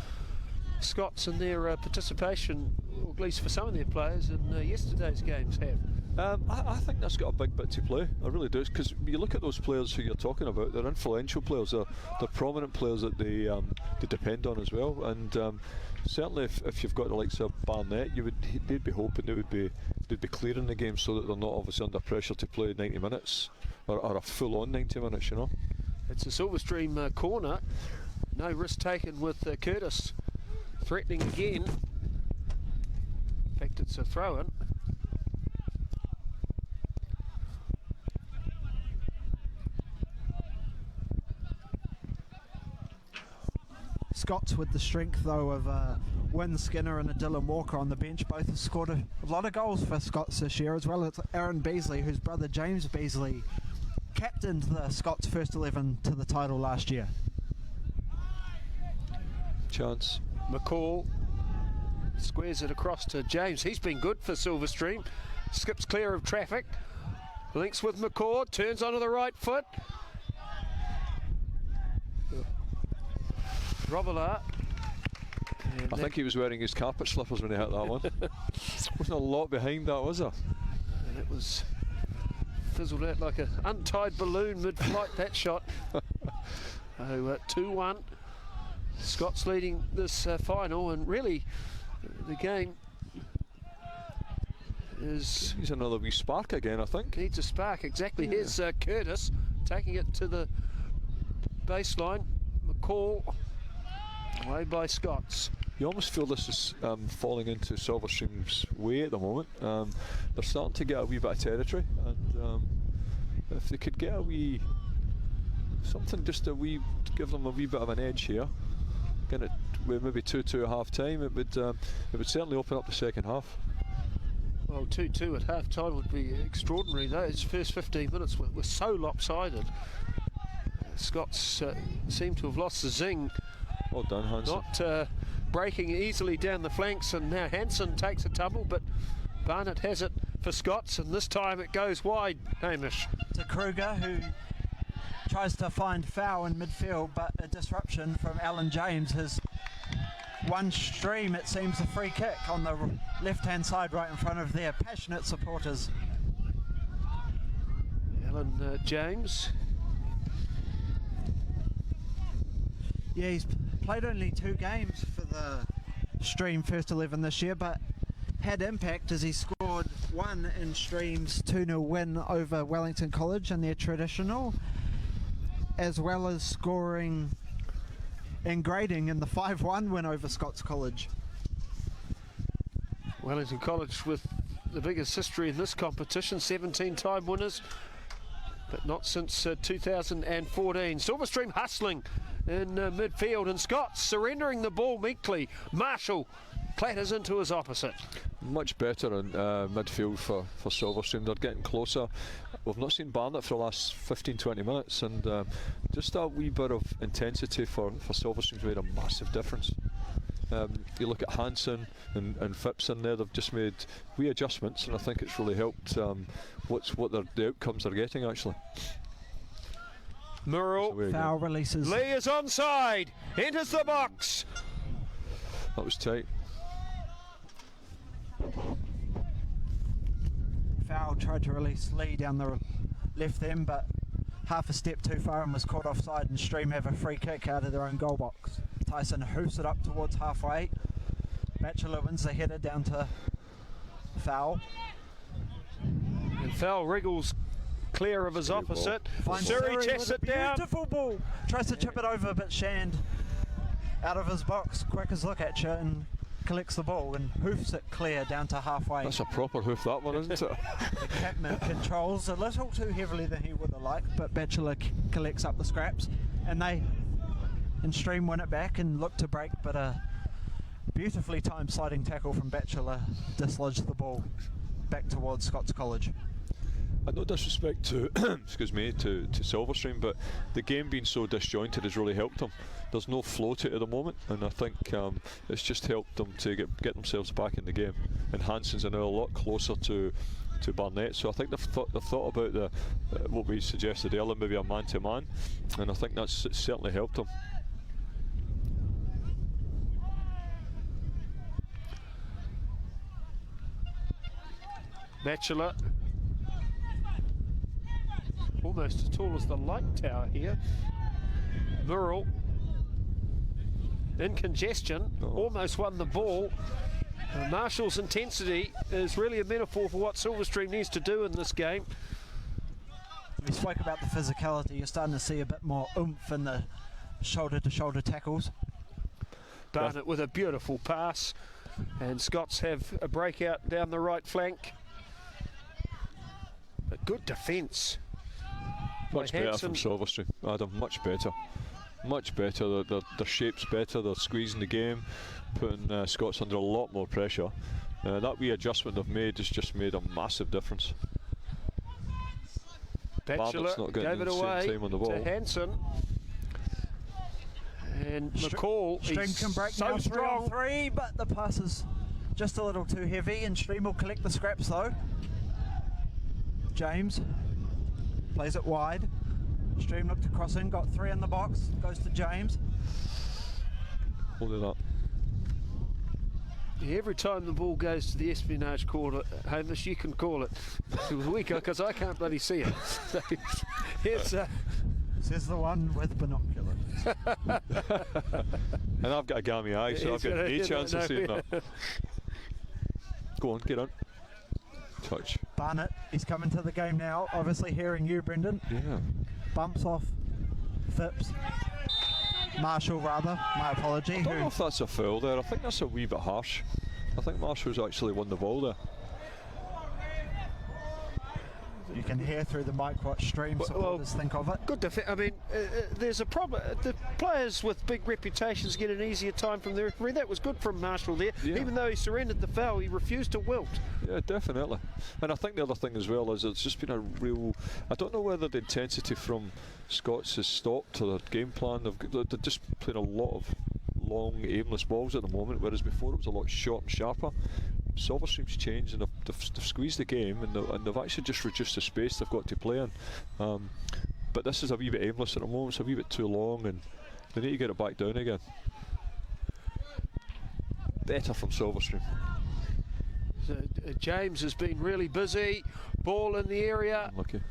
Scots and their participation, or at least for some of their players, in yesterday's games have?
I think that's got a big bit to play. I really do, because you look at those players who you're talking about. They're influential players. They're prominent players that they depend on as well. And certainly, if you've got the likes of Barnett, they'd be hoping they'd be clearing the game so that they're not obviously under pressure to play 90 minutes or a full-on 90 minutes. You know.
It's a Silverstream corner. No risk taken with Curtis threatening again. In fact, it's a throw-in.
Scots with the strength, though, of Wyn Skinner and a Dylan Walker on the bench. Both have scored a lot of goals for Scots this year, as well as Aaron Beasley, whose brother James Beasley captained the Scots first 11 to the title last year.
Chance.
McCall squares it across to James. He's been good for Silverstream. Skips clear of traffic. Links with McCall. Turns onto the right foot. Robillard.
I think he was wearing his carpet slippers when he hit that one. Wasn't a lot behind that, was there?
And it was fizzled out like an untied balloon mid-flight, that shot. 2-1. Scots leading this final, and really the game is...
He's another wee spark again, I think.
Needs a spark, exactly. Yeah. Here's Curtis taking it to the baseline. McCall away by Scots.
You almost feel this is falling into Silverstream's way at the moment. They're starting to get a wee bit of territory, and if they could get a wee something, just a wee, give them a wee bit of an edge here, get it with maybe 2-2 at half time, it would certainly open up the second half.
Well, 2-2 at half time would be extraordinary. Those first 15 minutes were so lopsided. Scots seem to have lost the zing.
Well done, Hansen.
Not breaking easily down the flanks, and now Hansen takes a tumble, but Barnett has it for Scots, and this time it goes wide, Hamish.
To Kruger, who tries to find foul in midfield, but a disruption from Alan James has won Stream, it seems, a free kick on the left-hand side right in front of their passionate supporters.
Alan James.
Yeah, he's played only 2 games for the Stream first 11 this year, but had impact as he scored 1 in Stream's 2-0 win over Wellington College in their traditional, as well as scoring and grading in the 5-1 win over Scots College.
Wellington College with the biggest history in this competition, 17-time winners, but not since 2014. Silverstream hustling in midfield, and Scots surrendering the ball meekly. Marshall clatters into his opposite.
Much better in midfield for Silverstream. They're getting closer. We've not seen Barnett for the last 15-20 minutes, and just that wee bit of intensity for Silverstream's made a massive difference. You look at Hansen and Phipps in there, they've just made wee adjustments, and I think it's really helped the outcomes they're getting, actually.
Murrell,
foul releases.
Lee is onside, enters the box.
That was tight.
Foul tried to release Lee down the left end, but half a step too far and was caught offside, and Stream have a free kick out of their own goal box. Tyson hoofs it up towards halfway. Batchelor wins the header down to foul.
And Foul wriggles clear of his opposite. Surrey chests it down.
Beautiful ball. Tries to chip it over, but Shand out of his box, quick as look at you, and collects the ball and hoofs it clear down to halfway.
That's a proper hoof, that one, isn't it?
The captain controls a little too heavily than he would have liked, but Batchelor collects up the scraps, and they in Stream win it back and look to break, but a beautifully timed sliding tackle from Batchelor dislodged the ball back towards Scots College.
No disrespect to excuse me, to Silverstream, but the game being so disjointed has really helped them. There's no flow to it at the moment, and I think it's just helped them to get themselves back in the game. And Hanson's are now a lot closer to Barnett, so I think they've thought about what we suggested earlier, maybe a man-to-man, and I think that's certainly helped them.
Batchelor, almost as tall as the light tower here. Murrell in congestion, almost won the ball. Marshall's intensity is really a metaphor for what Silverstream needs to do in this game.
We spoke about the physicality. You're starting to see a bit more oomph in the shoulder-to-shoulder tackles.
Barnett with a beautiful pass, and Scots have a breakout down the right flank. A good defence.
Much better from Silverstream, Adam, much better. Much better, their shape's better, they're squeezing the game, putting Scots under a lot more pressure. That wee adjustment they've made has just made a massive difference.
Batchelor gave it away
time on the ball.
to Hanson. And McCall,
Stream
he's
can break
so
now,
strong.
3-on-3, but the pass is just a little too heavy, and Stream will collect the scraps though. James plays it wide. Stream looked to cross in, got 3 in the box, goes to James.
Hold it up.
Yeah, every time the ball goes to the espionage corner, Hamish, you can call it. It was weaker because I can't bloody see it. So it's,
says the one with binoculars.
And I've got a gammy eye, so I've got no chance of seeing that. Go on, get on. Touch.
Barnett, he's coming to the game now, obviously hearing you, Brendan.
Yeah.
Bumps off Phipps. Marshall, rather, my apology.
I don't know if that's a foul there. I think that's a wee bit harsh. I think Marshall's actually won the ball there.
You can hear through the mic what Stream supporters think of it.
Good defence. I mean, there's a problem. The players with big reputations get an easier time from the referee. That was good from Marshall there.
Yeah.
Even though he surrendered the foul, he refused to wilt.
Yeah, definitely. And I think the other thing as well is it's just been a real... I don't know whether the intensity from Scots has stopped to their game plan. They're just playing a lot of long, aimless balls at the moment, whereas before it was a lot short and sharper. Silverstream's changed and they've squeezed the game, and they've actually just reduced the space they've got to play in. But this is a wee bit aimless at the moment. It's a wee bit too long, and they need to get it back down again. Better from Silverstream.
So, James has been really busy. Ball in the area,
Unlucky.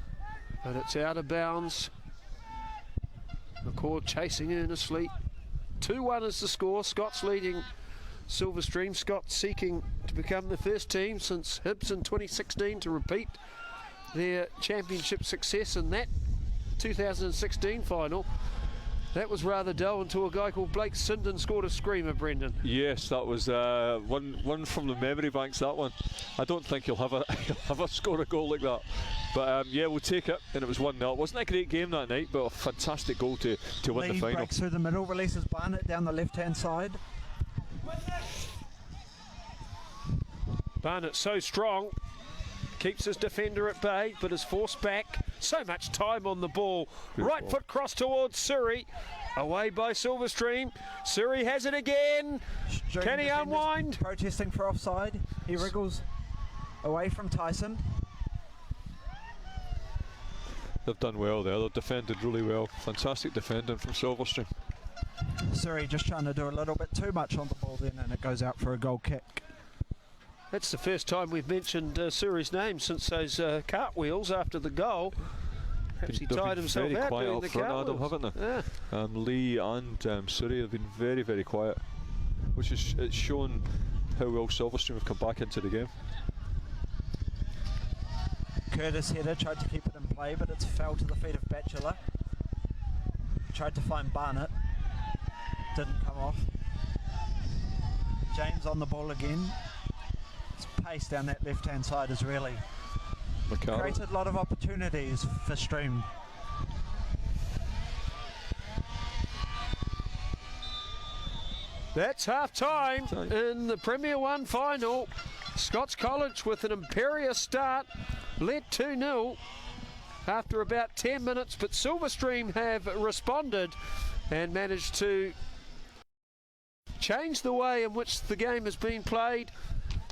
but it's out of bounds. McCord chasing earnestly. 2-1 is the score. Scots leading Silverstream. Scots seeking to become the first team since Hibs in 2016 to repeat their championship success in that 2016 final. That was rather dull until a guy called Blake Sinden scored a screamer, Brendan.
Yes, that was one from the memory banks, that one. I don't think he'll ever score a goal like that. But yeah, we'll take it, and it was 1-0. It wasn't a great game that night, but a fantastic goal to win the final.
Breaks through the middle, releases Barnett down the left-hand side.
Barnett so strong, keeps his defender at bay, but is forced back. So much time on the ball. Right foot cross towards Surrey. Away by Silverstream. Surrey has it again. Can he unwind?
Protesting for offside. He wriggles away from Tyson.
They've done well there. They've defended really well. Fantastic defending from Silverstream.
Surrey just trying to do a little bit too much on the ball then, and it goes out for a goal kick.
That's the first time we've mentioned Surrey's name since those cartwheels after the goal. Perhaps he tied himself out doing the cartwheels.
Adam, haven't they?
Yeah.
Lee and Surrey have been very, very quiet, which is it's shown how well Silverstream have come back into the game.
Curtis header, tried to keep it in play, but it's fell to the feet of Batchelor. Tried to find Barnett, didn't come off. James on the ball again. His pace down that left-hand side has really created a lot of opportunities for Stream.
That's half time in the Premier 1 final. Scots College with an imperious start, led 2-0 after about 10 minutes, but Silverstream have responded and managed to change the way in which the game has been played.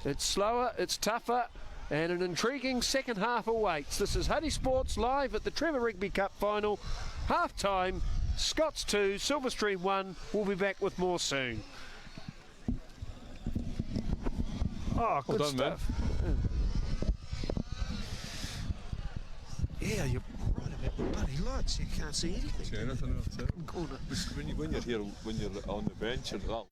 It's slower, it's tougher, and an intriguing second half awaits. This is Huddy Sports live at the Trevor Rigby Cup final. Half time, Scots 2, Silverstream 1. We'll be back with more soon. Oh, good
done,
stuff.
Yeah, you're right about the bloody lights. You can't see anything.
See anything else,
Corner.
when you're here, when you're on the bench and that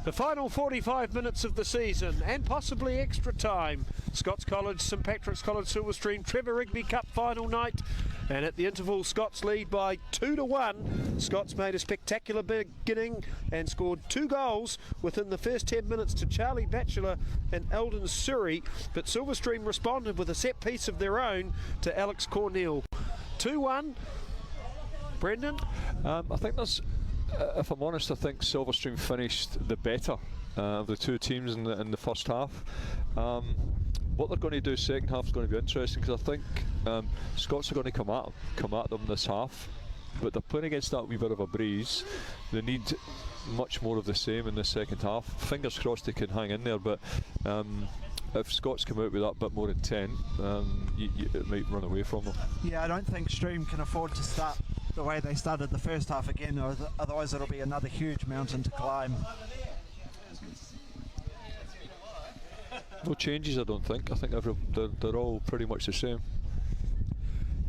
The final 45 minutes of the season and possibly extra time. Scots College, St Patrick's College, Silverstream, Trevor Rigby Cup final night. And at the interval, Scots lead by 2-1. Scots made a spectacular beginning and scored 2 goals within the first 10 minutes to Charlie Batchelor and Eldon Surrey. But Silverstream responded with a set piece of their own to Alex Cornell. 2-1. Brendan?
I think there's, if I'm honest, I think Silverstream finished the better of the two teams in the first half. What they're going to do second half is going to be interesting, because I think Scots are going to come at them this half, but they're playing against that wee bit of a breeze. They need much more of the same in the second half. Fingers crossed they can hang in there, but if Scots come out with that bit more intent, it might run away from them.
Yeah, I don't think Stream can afford to start the way they started the first half again, or otherwise it'll be another huge mountain to climb.
No changes, I don't think. I think they're all pretty much the same.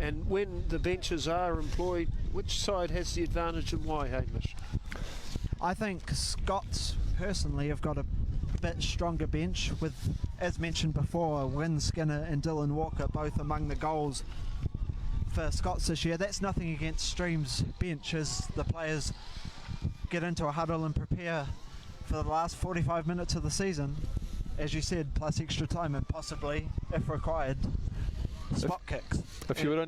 And when the benches are employed, which side has the advantage and why, Hamish?
I think Scots personally have got a bit stronger bench with, as mentioned before, Wynne Skinner and Dylan Walker both among the goals for Scots this year. That's nothing against Stream's bench as the players get into a huddle and prepare for the last 45 minutes of the season, as you said, plus extra time and possibly, if required, spot kicks.
If you're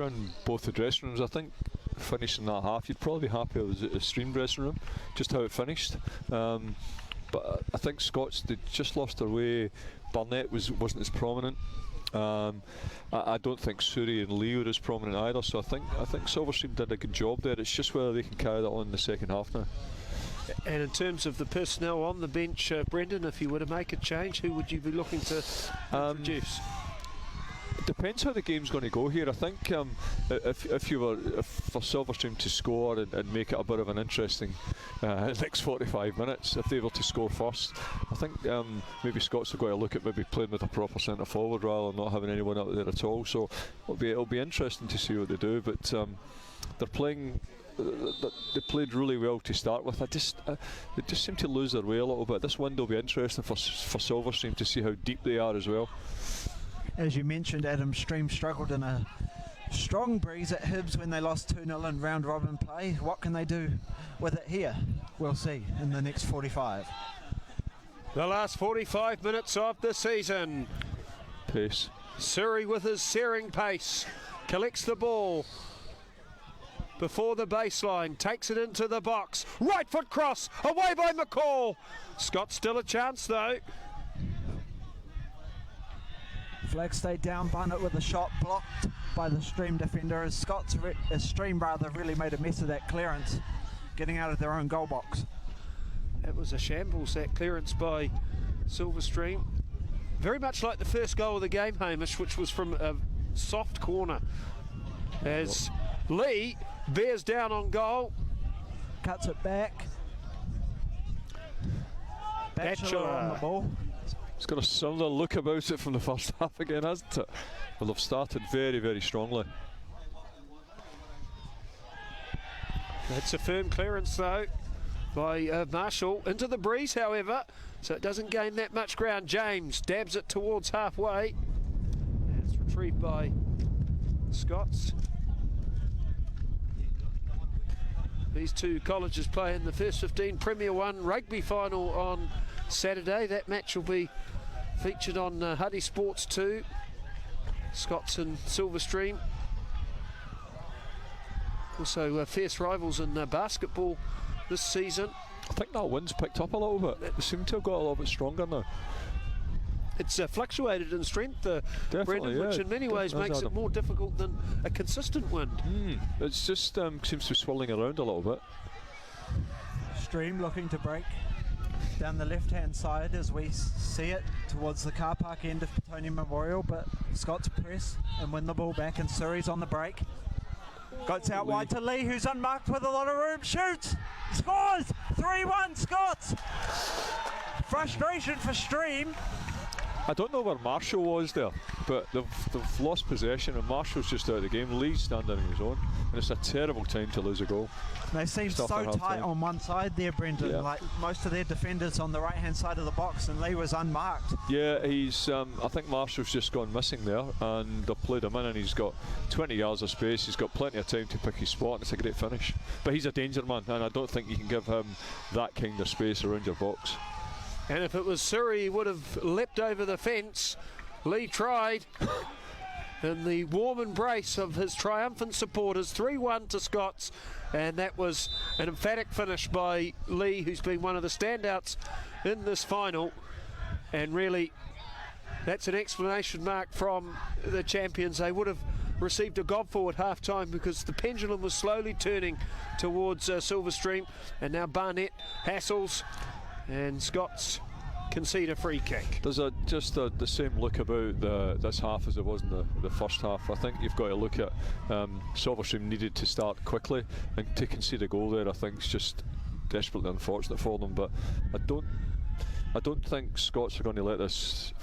in both the dressing rooms, I think finishing that half, you'd probably be happy with a Stream dressing room, just how it finished. But I think Scots, they just lost their way. Barnett wasn't as prominent. I don't think Surrey and Lee were as prominent either. So I think Silverstream did a good job there. It's just whether they can carry that on in the second half now.
And in terms of the personnel on the bench, Brendan, if you were to make a change, who would you be looking to introduce?
It depends how the game's going to go here. I think if for Silverstream to score and make it a bit of an interesting next 45 minutes, if they were to score first, I think maybe Scots are going to look at maybe playing with a proper centre forward rather than not having anyone out there at all. So it'll be interesting to see what they do. But they're playing. They played really well to start with. They just seem to lose their way a little bit. This window will be interesting for Silverstream to see how deep they are as well.
As you mentioned, Adam, Stream struggled in a strong breeze at Hibs when they lost 2-0 in round robin play. What can they do with it here? We'll see in the next 45.
The last 45 minutes of the season.
Pace.
Surrey with his searing pace collects the ball before the baseline, takes it into the box. Right foot cross, away by McCall. Scott's still a chance though.
Flag stayed down, Barnett with a shot blocked by the Stream defender as Stream really made a mess of that clearance, getting out of their own goal box.
It was a shambles, that clearance by Silverstream. Very much like the first goal of the game, Hamish, which was from a soft corner. As Lee bears down on goal.
Cuts it back. Batchelor on the ball.
It's got a similar look about it from the first half again, hasn't it? Well, they've started very, very strongly.
That's a firm clearance though by Marshall into the breeze, however, so it doesn't gain that much ground. James dabs it towards halfway. And it's retrieved by Scots. These two colleges play in the first 15 Premier 1 rugby final on Saturday. That match will be featured on Huddy Sports 2. Scots and Silverstream. Also fierce rivals in basketball this season.
I think that wind's picked up a little bit. They seem to have got a little bit stronger now.
It's fluctuated in strength, Brendan,
yeah,
which in many ways makes it more difficult than a consistent wind.
It's just seems to be swirling around a little bit.
Stream looking to break down the left-hand side as we see it towards the car park end of Petone Memorial, but Scots press and win the ball back, and Surrey's on the break. Goes out wide to Lee, who's unmarked with a lot of room, shoots, scores, 3-1 Scots. Frustration for Stream.
I don't know where Marshall was there, but they've lost possession and Marshall's just out of the game. Lee's standing on his own, and it's a terrible time to lose a goal.
They seem so tight on one side there, Brendan.
Yeah.
Like most of their defenders on the right-hand side of the box, and Lee was unmarked.
Yeah, he's. I think Marshall's just gone missing there, and they've played him in, and he's got 20 yards of space. He's got plenty of time to pick his spot, and it's a great finish. But he's a danger man, and I don't think you can give him that kind of space around your box.
And if it was Surrey, he would have leapt over the fence. Lee tried. In the warm embrace of his triumphant supporters, 3-1 to Scots, and that was an emphatic finish by Lee, who's been one of the standouts in this final. And really, that's an exclamation mark from the champions. They would have received a gobful at half-time because the pendulum was slowly turning towards Silverstream, and now Barnett hassles, and Scots concede a free kick.
There's just the same look about this half as it was in the first half. I think you've got to look at Silverstream needed to start quickly, and to concede a goal there I think is just desperately unfortunate for them, but I don't think Scots are going to let this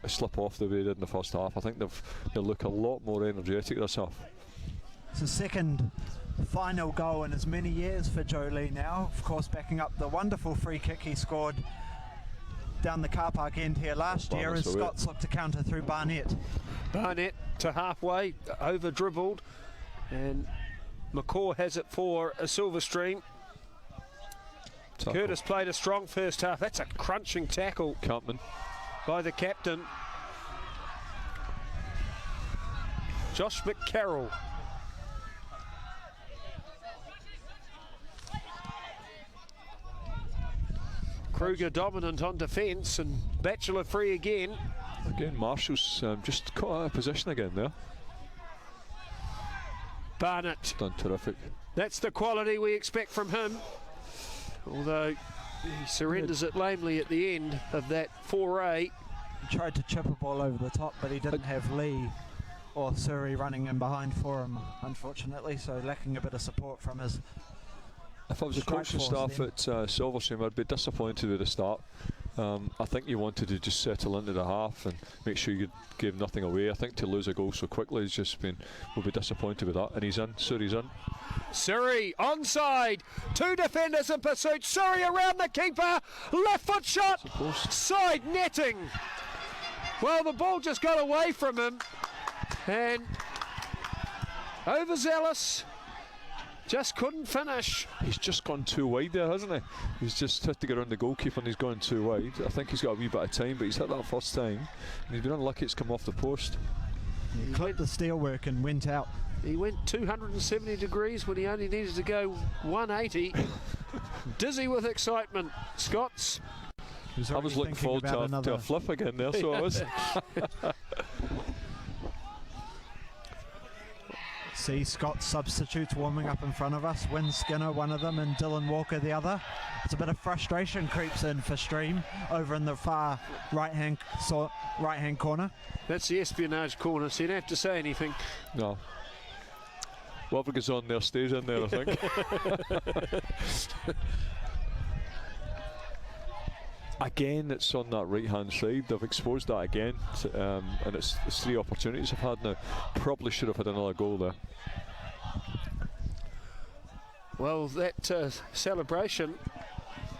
slip off the way they did in the first half. I think they'll look a lot more energetic this half.
It's the second final goal in as many years for Joe Lee now, of course backing up the wonderful free kick he scored down the car park end here last year as Scots look to counter through Barnett.
Barnett to halfway, over dribbled, and McCaw has it for a Silverstream. Curtis played a strong first half. That's a crunching tackle
Campman
by the captain. Josh McCarroll. Kruger dominant on defence, and Batchelor free again.
Again, Marshall's just caught out of position again there.
Barnett.
Done terrific.
That's the quality we expect from him. Although he surrenders it lamely at the end of that foray.
He tried to chip a ball over the top, but he didn't have Lee or Surrey running in behind for him, unfortunately, so lacking a bit of support from his.
If I was a coaching staff at Silverstream, I'd be disappointed with the start. I think you wanted to just settle into the half and make sure you gave nothing away. I think to lose a goal so quickly has just been, we'll be disappointed with that. And he's in, Surrey's in.
Surrey onside, two defenders in pursuit. Surrey around the keeper, left foot shot, side netting. Well, the ball just got away from him, and overzealous. Just couldn't finish.
He's just gone too wide there, hasn't he? He's just had to get around the goalkeeper and he's gone too wide. I think he's got a wee bit of time, but he's hit that first time. And he's been unlucky it's come off the post.
He clipped the steelwork and went out.
He went 270 degrees when he only needed to go 180. Dizzy with excitement. Scots.
I was looking forward to a flip again there, so I was.
See Scott's substitutes warming up in front of us. Wynne Skinner, one of them, and Dylan Walker, the other. It's a bit of frustration creeps in for Stream over in the far right-hand corner.
That's the espionage corner, so you don't have to say anything.
No. Whatever goes on there stays in there, I think. Again, it's on that right-hand side. They've exposed that again, and it's 3 opportunities they've had now. Probably should have had another goal there.
Well, that celebration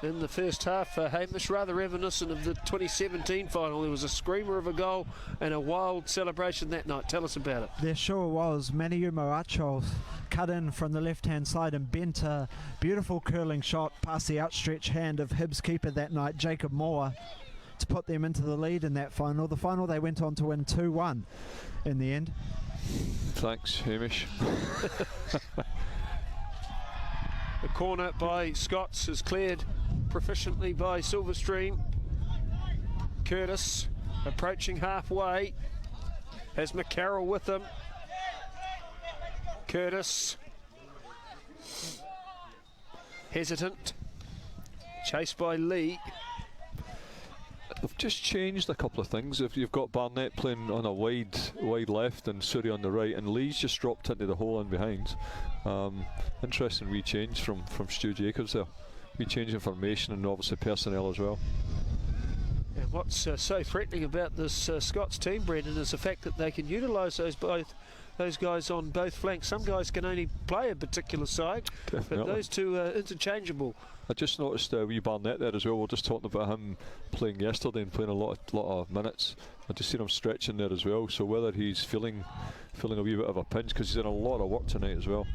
in the first half, Hamish, rather reminiscent of the 2017 final. There was a screamer of a goal and a wild celebration that night. Tell us about it.
There sure was. Maniu Moachos cut in from the left-hand side and bent a beautiful curling shot past the outstretched hand of Hibs keeper that night, Jacob Moore, to put them into the lead in that final. The final they went on to win 2-1 in the end.
Thanks, Hamish.
The corner by Scots is cleared proficiently by Silverstream. Curtis approaching halfway, has McCarroll with him. Curtis hesitant, chased by Lee.
They've just changed a couple of things. If you've got Barnett playing on a wide left and Surrey on the right, and Lee's just dropped into the hole in behind. Interesting wee change from Stu Jacobs there. Wee change in formation and obviously personnel as well.
And what's so threatening about this Scots team, Brendan, is the fact that they can utilise those guys on both flanks. Some guys can only play a particular side,
Definitely.
but those two are interchangeable.
I just noticed wee Barnett there as well. We're just talking about him playing yesterday and playing a lot of minutes. I just seen him stretching there as well. So whether he's feeling a wee bit of a pinch, because he's in a lot of work tonight as well.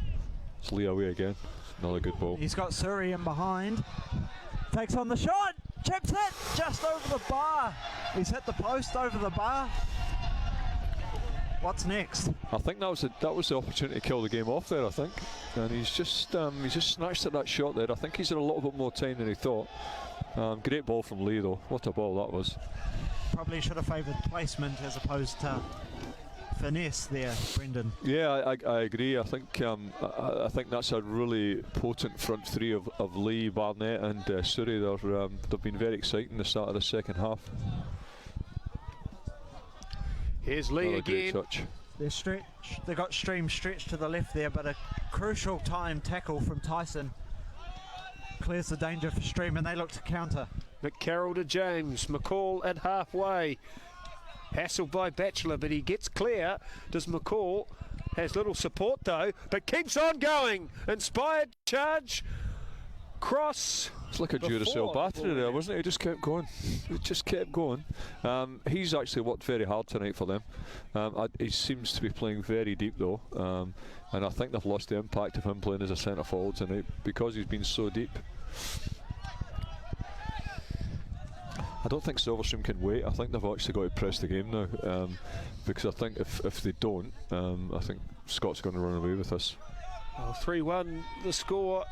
It's Lee away again. Another good ball.
He's got Surrey in behind. Takes on the shot. Chips it just over the bar. He's hit the post over the bar. What's next?
I think that was the opportunity to kill the game off there, I think. And he's just snatched at that shot there. I think he's had a little bit more time than he thought. Great ball from Lee though. What a ball that was.
Probably should have favoured placement as opposed to finesse there, Brendan.
Yeah, I agree. I think I think that's a really potent front three of Lee, Barnett and Surrey. They've been very exciting the start of the second half.
Here's Lee
Another great
again.
touch.
They got Stream stretched to the left there, but a crucial time tackle from Tyson clears the danger for Stream, and they look to counter.
McCarroll to James. McCall at halfway. Hassled by Batchelor, but he gets clear. Does McCall? Has little support though, but keeps on going. Inspired charge. Cross.
It's like a Duracell battery there, wasn't it? He just kept going. He just kept going. He's actually worked very hard tonight for them. He seems to be playing very deep though, and I think they've lost the impact of him playing as a centre forward tonight because he's been so deep. I don't think Silverstream can wait. I think they've actually got to press the game now, because I think if they don't, I think Scots are going to run away with this.
Well, 3-1 the score.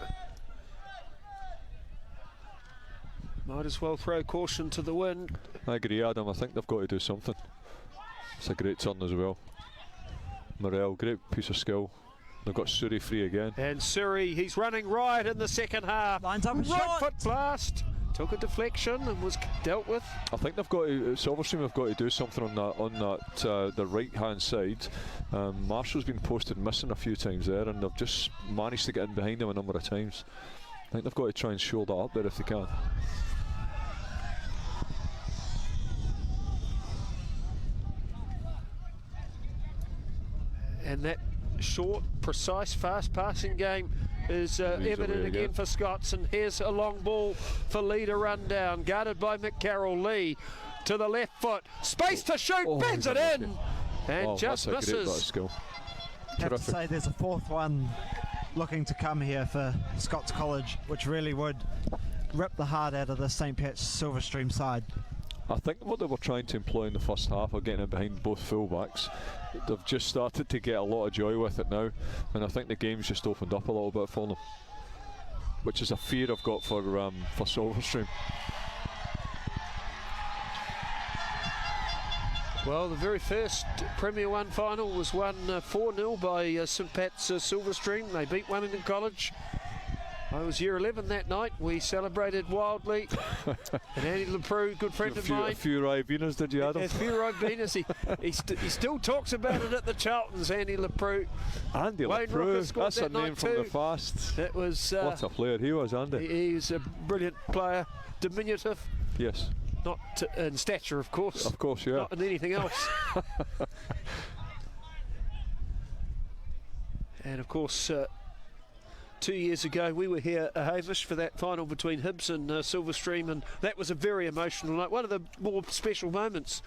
Might as well throw caution to the wind.
I agree, Adam. I think they've got to do something. It's a great turn as well. Morel, great piece of skill. They've got Surrey free again.
And Surrey, he's running right in the second half.
Lines up a
right
shot.
foot blast. Took a deflection and was dealt with.
I think they've got to, Silverstream have got to do something on that the right hand side. Marshall's been posted missing a few times there, and they've just managed to get in behind him a number of times. I think they've got to try and show that up there if they can.
And that short, precise, fast passing game is evident again for Scots. And here's a long ball for Lee to run down, guarded by McCarroll. Lee to the left foot, space to shoot, bends it in, and just
that's a great bit of
misses.
skill.
Have to say there's a fourth one looking to come here for Scots College, which really would rip the heart out of the St. Pat's Silverstream side.
I think what they were trying to employ in the first half of getting in behind both fullbacks, they've just started to get a lot of joy with it now, and I think the game's just opened up a little bit for them, which is a fear I've got for Silverstream.
Well, the very first Premier 1 final was won 4-0 by St. Pat's Silverstream. They beat Wellington College. I was year 11 that night. We celebrated wildly. And Andy LeProux, good friend of mine.
A few Ribenas, did you, Adam?
A few Ribenas. He still talks about it at the Charltons, Andy LeProux.
Andy
Wayne
LeProux,
Rooker scored
that's
that
a name
night
from
too.
the past.
It was.
What a player he was, Andy.
He's a brilliant player, diminutive.
Yes.
Not in stature, of course.
Of course, yeah.
Not in anything else. And of course, 2 years ago we were here, Hamish, for that final between Hibs and Silverstream, and that was a very emotional night. One of the more special moments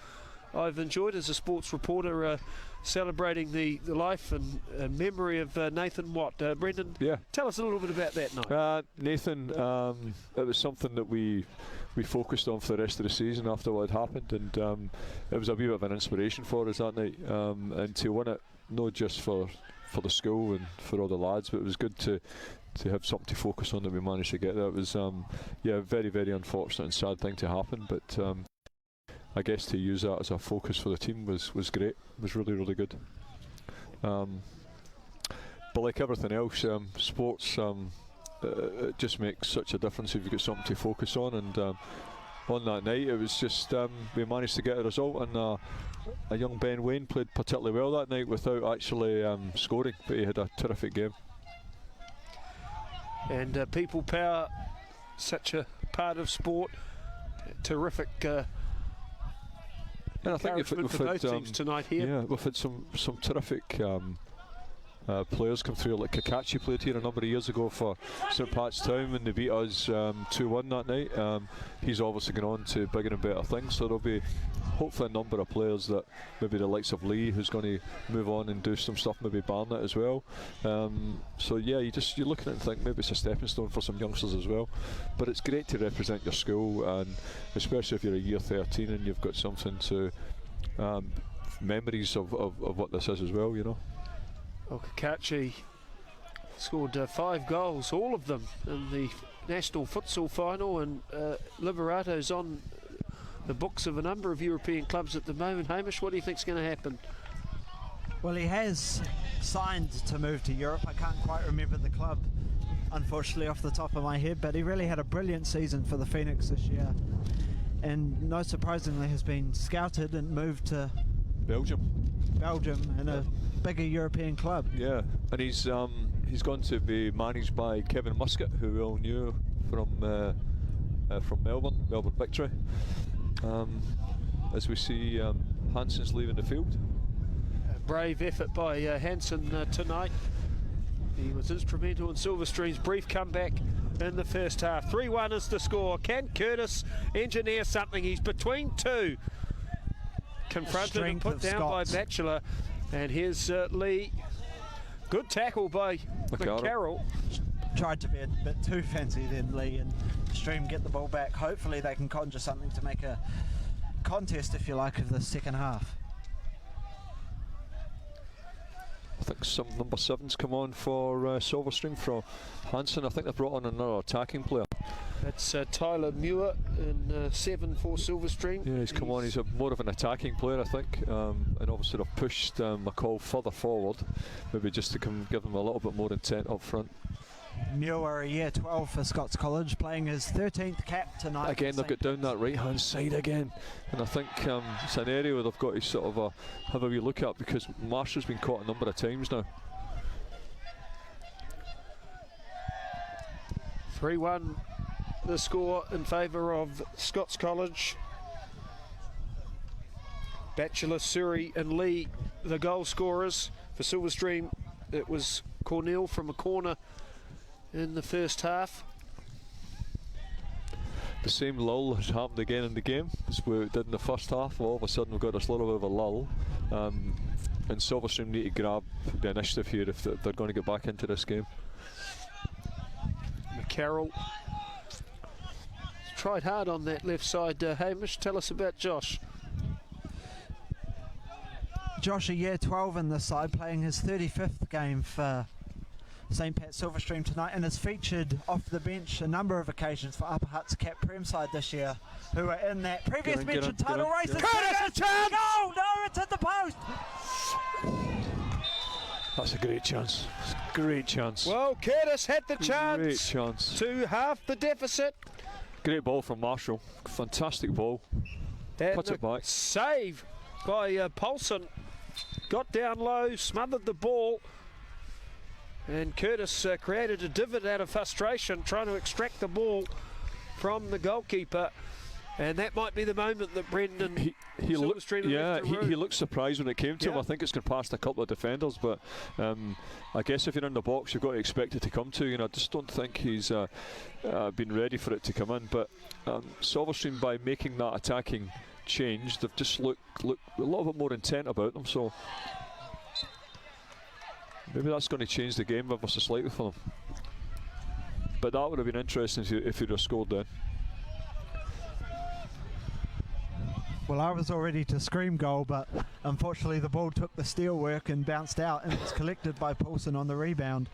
I've enjoyed as a sports reporter, celebrating the life and memory of Nathan Watt. Brendan,
Yeah.
tell us a little bit about that night.
Nathan, it was something that we focused on for the rest of the season after what had happened, and it was a wee bit of an inspiration for us that night, and to win it, not just for the school and for all the lads, but it was good to have something to focus on that we managed to get there. It was a very, very unfortunate and sad thing to happen, but I guess to use that as a focus for the team was great. It was really, really good. But like everything else, sports, it just makes such a difference if you've got something to focus on, and on that night it was just we managed to get a result, and a young Ben Wayne played particularly well that night without actually scoring, but he had a terrific game.
And people power, such a part of sport, terrific
And I think
encouragement for both teams tonight here.
Yeah, we've had some terrific players come through. Like Kakachi played here a number of years ago for St Pat's Town when they beat us 2-1 that night. He's obviously gone on to bigger and better things, so there'll be hopefully a number of players that maybe the likes of Lee, who's going to move on and do some stuff, maybe Barnett as well. So yeah, you're looking at it and think maybe it's a stepping stone for some youngsters as well. But it's great to represent your school, and especially if you're a year 13 and you've got something to memories of what this is as well, you know.
Well, Kakachi scored 5 goals, all of them in the National Futsal Final, and Liberato's on the books of a number of European clubs at the moment. Hamish, what do you think's going to happen?
Well, he has signed to move to Europe. I can't quite remember the club, unfortunately, off the top of my head, but he really had a brilliant season for the Phoenix this year, and not surprisingly has been scouted and moved to
Belgium
and a bigger European club.
Yeah, and he's going to be managed by Kevin Muscat, who we all knew from Melbourne Victory. As we see, Hansen's leaving the field.
A brave effort by Hansen tonight. He was instrumental in Silverstream's brief comeback in the first half. 3-1 is the score. Can Curtis engineer something? He's between two. Confronted and put down by Batchelor. And here's Lee. Good tackle by McCarroll.
Tried to be a bit too fancy then, Lee, and Stream get the ball back. Hopefully they can conjure something to make a contest, if you like, of the second half.
I think some number 7's come on for Silverstream from Hansen. I think they've brought on another attacking player.
That's Tyler Muir in 7 for Silverstream.
Yeah, he's come on. He's more of an attacking player, I think, and obviously they've pushed McCall further forward, maybe just to give him a little bit more intent up front.
Muir, a year 12 for Scots College, playing his 13th cap tonight.
Again, they've got down that right-hand side again, and I think it's an area where they've got to sort of have a wee look at, because Marshall's been caught a number of times now.
3-1 the score in favour of Scots College. Batchelor, Surrey and Lee the goal scorers. For Silverstream, it was Cornell from a corner in the first half.
The same lull has happened again in the game as we did in the first half. All of a sudden we've got this little bit of a lull, and Silverstream need to grab the initiative here if they're going to get back into this game. McCarroll
tried hard on that left side. Hamish, tell us about Josh.
Josh, a year 12 in the side, playing his 35th game for St Pat's Silverstream tonight, and has featured off the bench a number of occasions for Upper Hutt's cap Prem side this year, who are in that previous mentioned title race.
Curtis, a chance!
No, it's at the post!
That's a great chance. It's a great chance.
Well, Curtis had the
great chance
to half the deficit.
Great ball from Marshall. Fantastic ball. Put it back.
Save by Paulson. Got down low, smothered the ball. And Curtis created a divot out of frustration, trying to extract the ball from the goalkeeper. And that might be the moment that Brendan
he looked surprised when it came to him. I think it's gone past a couple of defenders, but I guess if you're in the box, you've got to expect it to come to you. And I just don't think he's been ready for it to come in. But Silverstream, by making that attacking change, they've just looked a little bit more intent about them. So maybe that's going to change the game ever so slightly for them. But that would have been interesting if you'd have scored then.
Well, I was all ready to scream goal, but unfortunately the ball took the steel work and bounced out, and it's collected by Paulson on the rebound.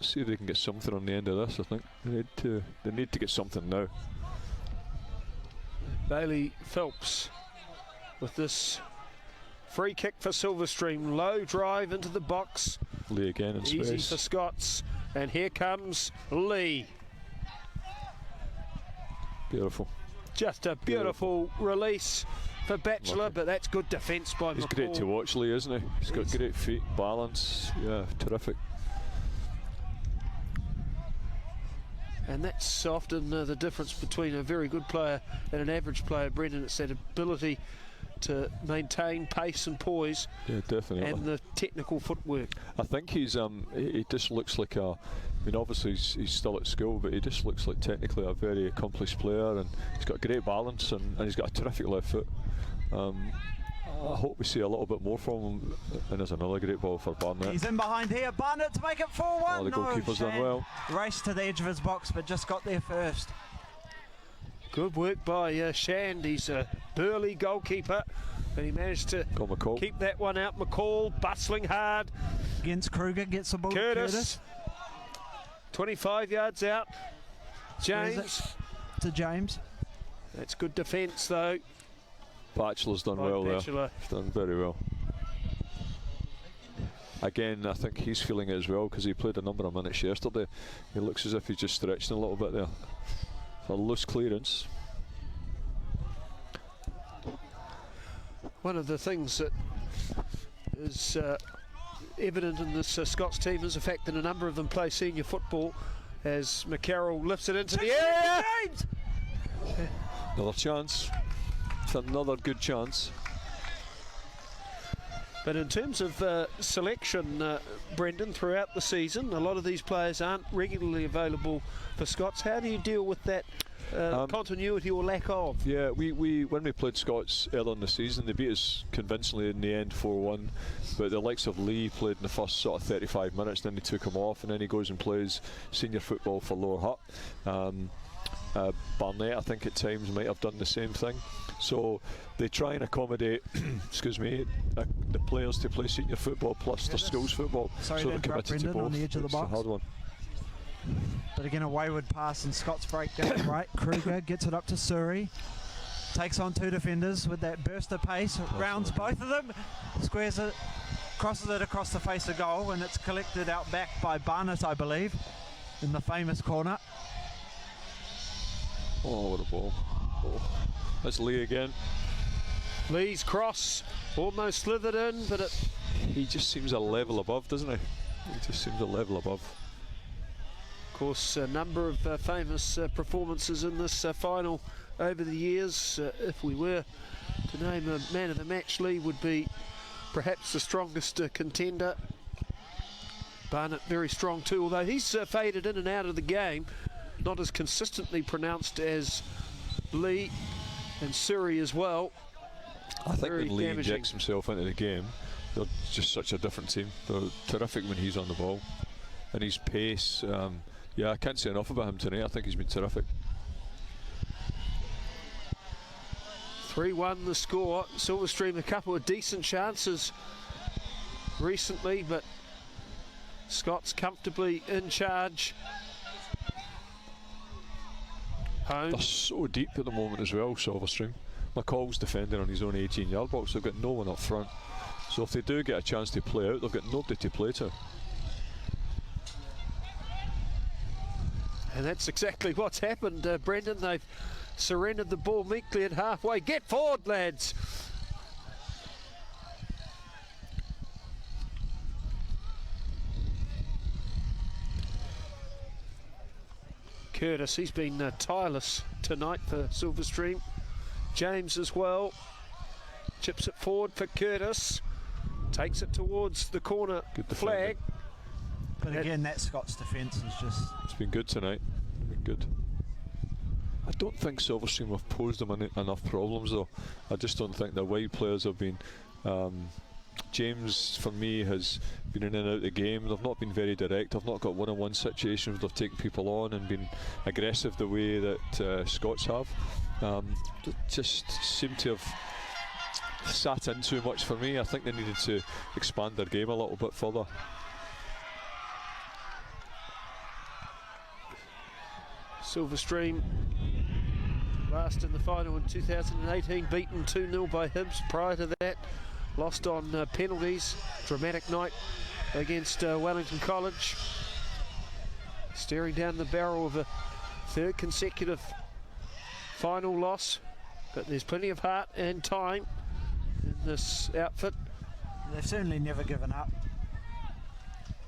See if they can get something on the end of this. I think they need to get something now.
Bailey Phelps with this free kick for Silverstream. Low drive into the box.
Lee again in space.
Easy for Scots. And here comes Lee.
Beautiful.
Just a beautiful release for Batchelor, but that's good defence by McCall.
He's great to watch, Lee, isn't he? He's got great feet, balance. Yeah, terrific.
And that's often the difference between a very good player and an average player, Brendan. It's that ability to maintain pace and poise.
Yeah, definitely.
And the technical footwork.
I think he's he just looks like a, I mean, obviously he's still at school, but he just looks like technically a very accomplished player, and he's got great balance, and he's got a terrific left foot. I hope we see a little bit more from him. And there's another great ball for Barnett.
He's in behind here. Barnett to make it 4-1.
Oh, the goalkeeper's done well.
Raced to the edge of his box, but just got there first.
Good work by Shand. He's a burly goalkeeper, but he managed to keep that one out. McCall bustling hard.
Against Kruger, gets the ball to
Curtis. 25 yards out. James.
To James.
That's good defence though.
Batchelor's done well there. He's done very well. Again, I think he's feeling it as well because he played a number of minutes yesterday. He looks as if he's just stretching a little bit there. A loose clearance.
One of the things that is evident in this Scots team is the fact that a number of them play senior football, as McCarroll lifts it into the area.
Another chance. It's another good chance.
But in terms of selection, Brendan, throughout the season, a lot of these players aren't regularly available for Scots. How do you deal with that continuity or lack of?
Yeah, we when we played Scots earlier in the season, they beat us convincingly in the end 4-1. But the likes of Lee played in the first sort of 35 minutes, then they took him off, and then he goes and plays senior football for Lower Hutt. Barnett, I think at times might have done the same thing. So they try and accommodate, excuse me, the players to play senior football plus the schools football.
Sorry
so
to interrupt, Brendan, on the edge of the box.
It's a hard one.
But again, a wayward pass and Scots break down right. Kruger gets it up to Surrey. Takes on two defenders with that burst of pace. Rounds both of them. Squares it. Crosses it across the face of goal, and it's collected out back by Barnett, I believe, in the famous corner.
Oh, what a ball. Oh. That's Lee again.
Lee's cross almost slithered in, but
he just seems a level above, doesn't he? He just seems a level above.
Of course, a number of famous performances in this final over the years. If we were to name a man of the match, Lee would be perhaps the strongest contender. Barnett very strong too, although he's faded in and out of the game. Not as consistently pronounced as Lee and Surrey as well.
I think when Lee injects himself into the game, they're just such a different team. They're terrific when he's on the ball. And his pace, yeah, I can't say enough about him tonight. I think he's been terrific.
3-1 the score. Silverstream a couple of decent chances recently, but Scots comfortably in charge. Home.
They're so deep at the moment as well, Silverstream. McCall's defending on his own 18-yard box. They've got no one up front. So if they do get a chance to play out, they've got nobody to play to.
And that's exactly what's happened, Brendan. They've surrendered the ball meekly at halfway. Get forward, lads. Curtis, he's been tireless tonight for Silverstream. James as well. Chips it forward for Curtis. Takes it towards the corner flag.
But again, that Scots defence is just...
It's been good tonight. Been good. I don't think Silverstream have posed them enough problems though. I just don't think their wide players have been... James, for me, has been in and out of the game. They've not been very direct. They've not got one-on-one situations. They've taken people on and been aggressive the way that Scots have. Just seem to have sat in too much for me. I think they needed to expand their game a little bit further.
Silverstream last in the final in 2018, beaten 2-0 by Hibs. Prior to that, lost on penalties. Dramatic night against Wellington College. Staring down the barrel of a third consecutive final loss. But there's plenty of heart and time in this outfit.
They've certainly never given up.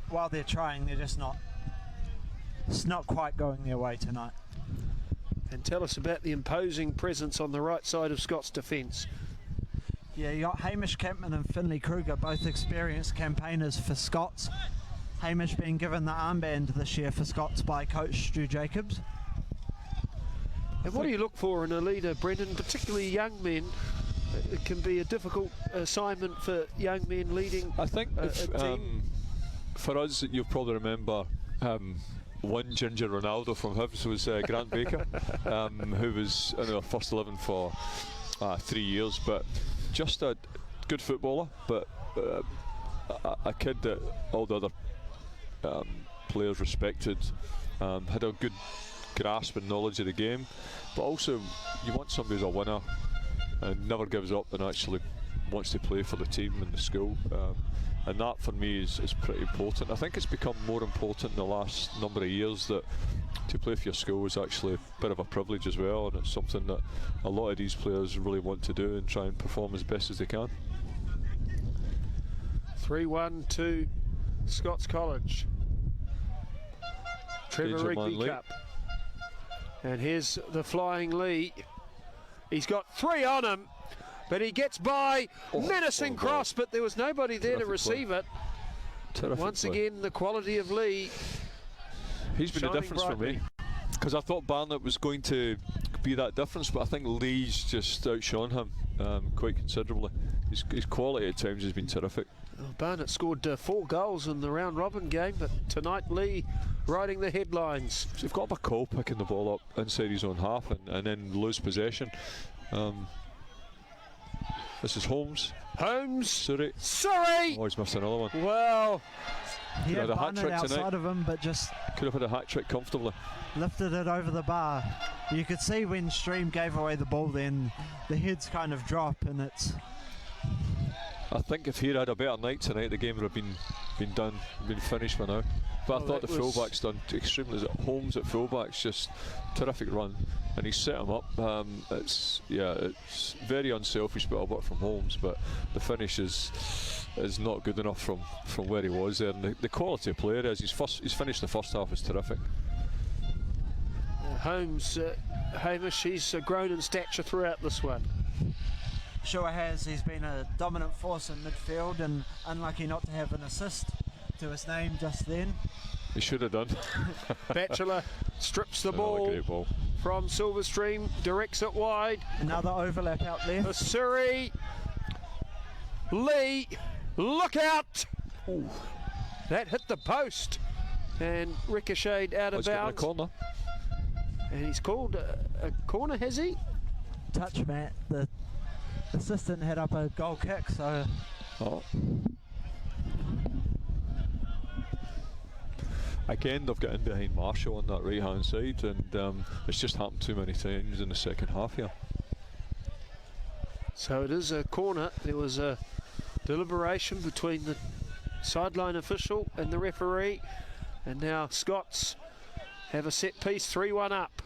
While they're trying, they're just not it's not quite going their way tonight.
And tell us about the imposing presence on the right side of Scott's defence.
Yeah, you got Hamish Campman and Finley Kruger, both experienced campaigners for Scots. Hamish being given the armband this year for Scots by coach Stu Jacobs.
And what do you look for in a leader, Brendan, particularly young men? It can be a difficult assignment for young men leading
I think
a team.
For us, you'll probably remember one Ginger Ronaldo from Hibs was Grant Baker, who was in our first 11 for 3 years, but just a good footballer, but a kid that all the other players respected, had a good grasp and knowledge of the game, but also you want somebody who's a winner and never gives up and actually wants to play for the team and the school, and that for me is pretty important. I think it's become more important in the last number of years that to play for your school is actually a bit of a privilege as well, and it's something that a lot of these players really want to do and try and perform as best as they can.
3-1 to Scots College. Trevor Rigby Cup. And here's the flying Lee. He's got 3 on him, but he gets by. Menacing cross, but there was nobody there to receive it. Once again, the quality of Lee.
He's been a difference for me, because I thought Barnett was going to be that difference, but I think Lee's just outshone him quite considerably. His quality at times has been terrific.
Well, Barnett scored 4 goals in the round robin game, but tonight Lee riding the headlines.
So you've got a call picking the ball up inside his own half and then lose possession. This is Holmes.
Surrey.
Oh, he's missed another one.
Well,
He
Could
had
have had a
Barnett
hat-trick tonight.
outside of him, but just
Could have had a hat trick comfortably.
lifted it over the bar. You could see when Stream gave away the ball, then the heads kind of drop, and it's
I think if he'd had a better night tonight, the game would have been finished by now. But I thought the fullback's done extremely. Holmes at fullback's just terrific run, and he set him up. It's very unselfish bit of work from Holmes, but the finish is not good enough from where he was there. And the quality of player is he's finished the first half is terrific.
Holmes, Hamish, he's grown in stature throughout this one.
sure has. He's been a dominant force in midfield, and unlucky not to have an assist to his name just then.
He should have done.
Batchelor strips the
Great
ball
ball
from Silverstream, directs it wide.
Another overlap out there.
Surrey, Lee, look out! Ooh. That hit the post and ricocheted out of bounds.
A corner.
And he's called a corner, has he?
Touch, Matt. The assistant had up a goal kick, so.
Oh. Again, they've got in behind Marshall on that right hand side, and it's just happened too many times in the second half here.
So it is a corner. There was a deliberation between the sideline official and the referee, and now Scots have a set piece, 3-1 up.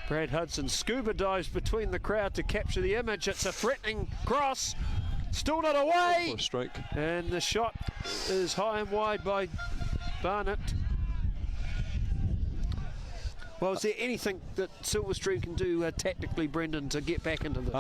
Brad Hudson scuba dives between the crowd to capture the image. It's a threatening cross, still not away,
For a strike.
and the shot is high and wide by Barnett. Well, is there anything that Silverstream can do tactically, Brendan, to get back into this?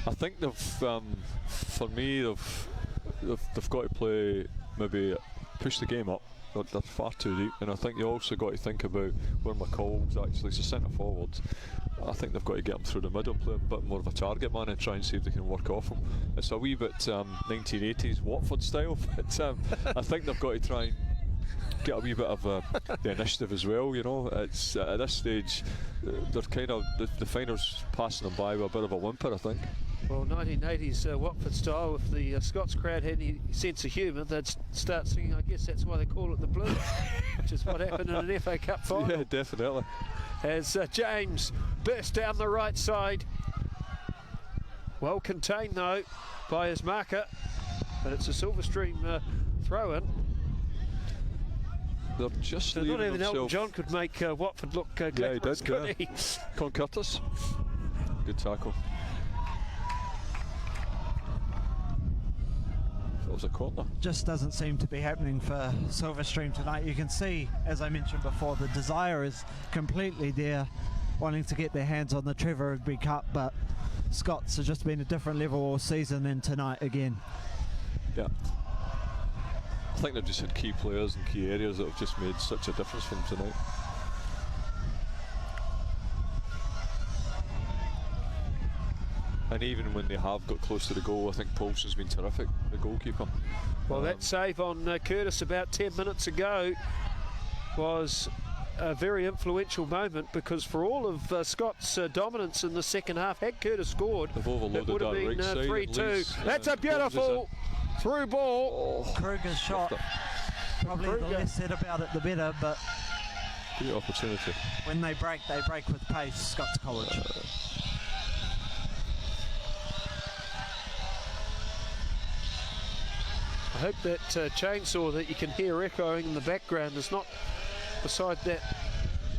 I think they've, for me, they've got to play, maybe push the game up. They're far too deep, and I think you also got to think about where McCall's actually is a centre forward. I think they've got to get him through the middle and play him a bit more of a target man and try and see if they can work off him. It's a wee bit 1980s Watford style, but I think they've got to try and get a wee bit of the initiative as well. You know, it's at this stage they're kind of the finals passing them by with a bit of a whimper, I think.
Well, 1980s Watford style, if the Scots crowd had any sense of humour, they'd start singing, I guess that's why they call it the Blues, which is what happened in an FA Cup final.
Yeah, definitely.
As James burst down the right side. Well contained though by his marker, but it's a Silverstream throw-in.
They're just
So
leaving
not even Elton
themselves.
John could make Watford look
Yeah, he
glamorous,
did.
could he?
Con Curtis, good tackle. It was a corner.
Just doesn't seem to be happening for Silverstream tonight. You can see, as I mentioned before, the desire is completely there, wanting to get their hands on the Trevor Rigby Cup, but Scots have just been a different level all season, and tonight again.
Yeah. I think they've just had key players in key areas that have just made such a difference for them tonight. And even when they have got close to the goal, I think Paulson's been terrific, the goalkeeper.
Well, that save on Curtis about 10 minutes ago was a very influential moment, because for all of Scott's dominance in the second half, had Curtis scored,
They've overloaded
it would have
that
been
right side,
3-2. That's a beautiful through ball.
Oh,
Kruger's shot, probably the less said about it the better, but
great opportunity.
when they break with pace, Scots College.
I hope that chainsaw that you can hear echoing in the background is not beside that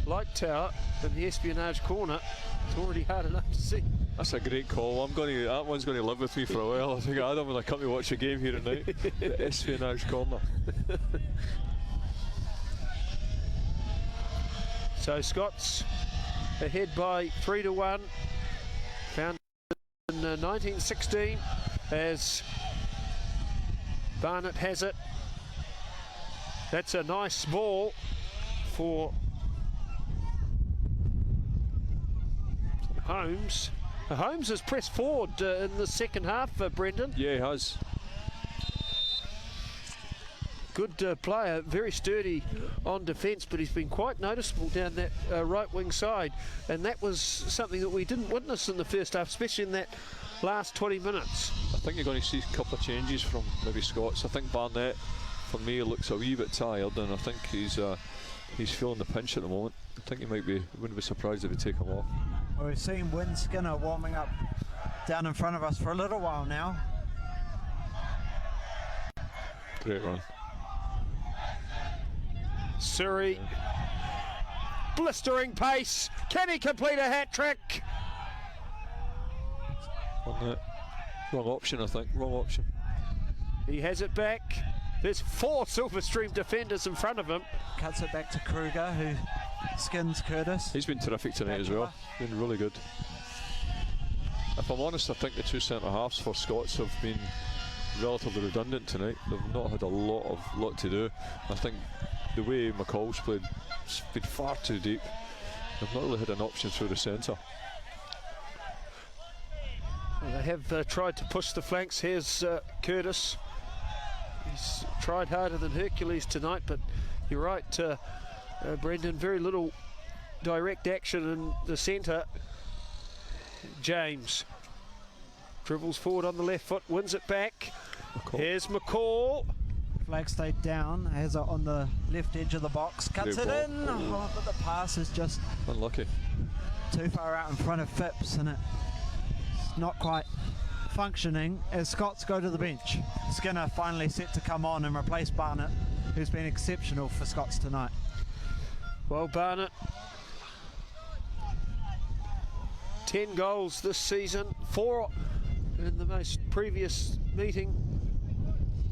light tower in the espionage corner. It's already hard enough to see.
That's a great call. That one's going to live with me for a while. I think Adam, when I come to watch a game here tonight, the espionage corner.
So Scots ahead by 3-1. Found in 1916 as Barnett has it. That's a nice ball for Holmes. Holmes has pressed forward in the second half, Brendan.
Yeah, he has.
Good player, very sturdy on defence, but he's been quite noticeable down that right wing side, and that was something that we didn't witness in the first half, especially in that last 20 minutes.
I think you're going to see a couple of changes from maybe Scots. I think Barnett, for me, looks a wee bit tired, and I think he's feeling the pinch at the moment. I think he wouldn't be surprised if he take him off.
Well, we've seen Wynne Skinner warming up down in front of us for a little while now.
Great run.
Surrey, blistering pace. Can he complete a hat trick?
Wrong option, I think. Wrong option.
He has it back. There's 4 Silverstream defenders in front of him.
Cuts it back to Kruger, who skins Curtis.
He's been terrific tonight as well. Been really good. If I'm honest, I think the 2 centre halves for Scots have been relatively redundant tonight. They've not had a lot to do. I think the way McCall's played, it's been far too deep. They've not really had an option through the centre.
Well, they have tried to push the flanks. Here's Curtis. He's tried harder than Hercules tonight, but you're right, Brendan, very little direct action in the centre. James dribbles forward on the left foot, wins it back. Here's McCall.
Flag stayed down, has it on the left edge of the box, cuts it in, but the pass is just
unlucky.
Too far out in front of Phipps, and it's not quite functioning as Scots go to the bench. Skinner finally set to come on and replace Barnett, who's been exceptional for Scots tonight.
Well, Barnett, 10 goals this season, 4 in the most previous meeting.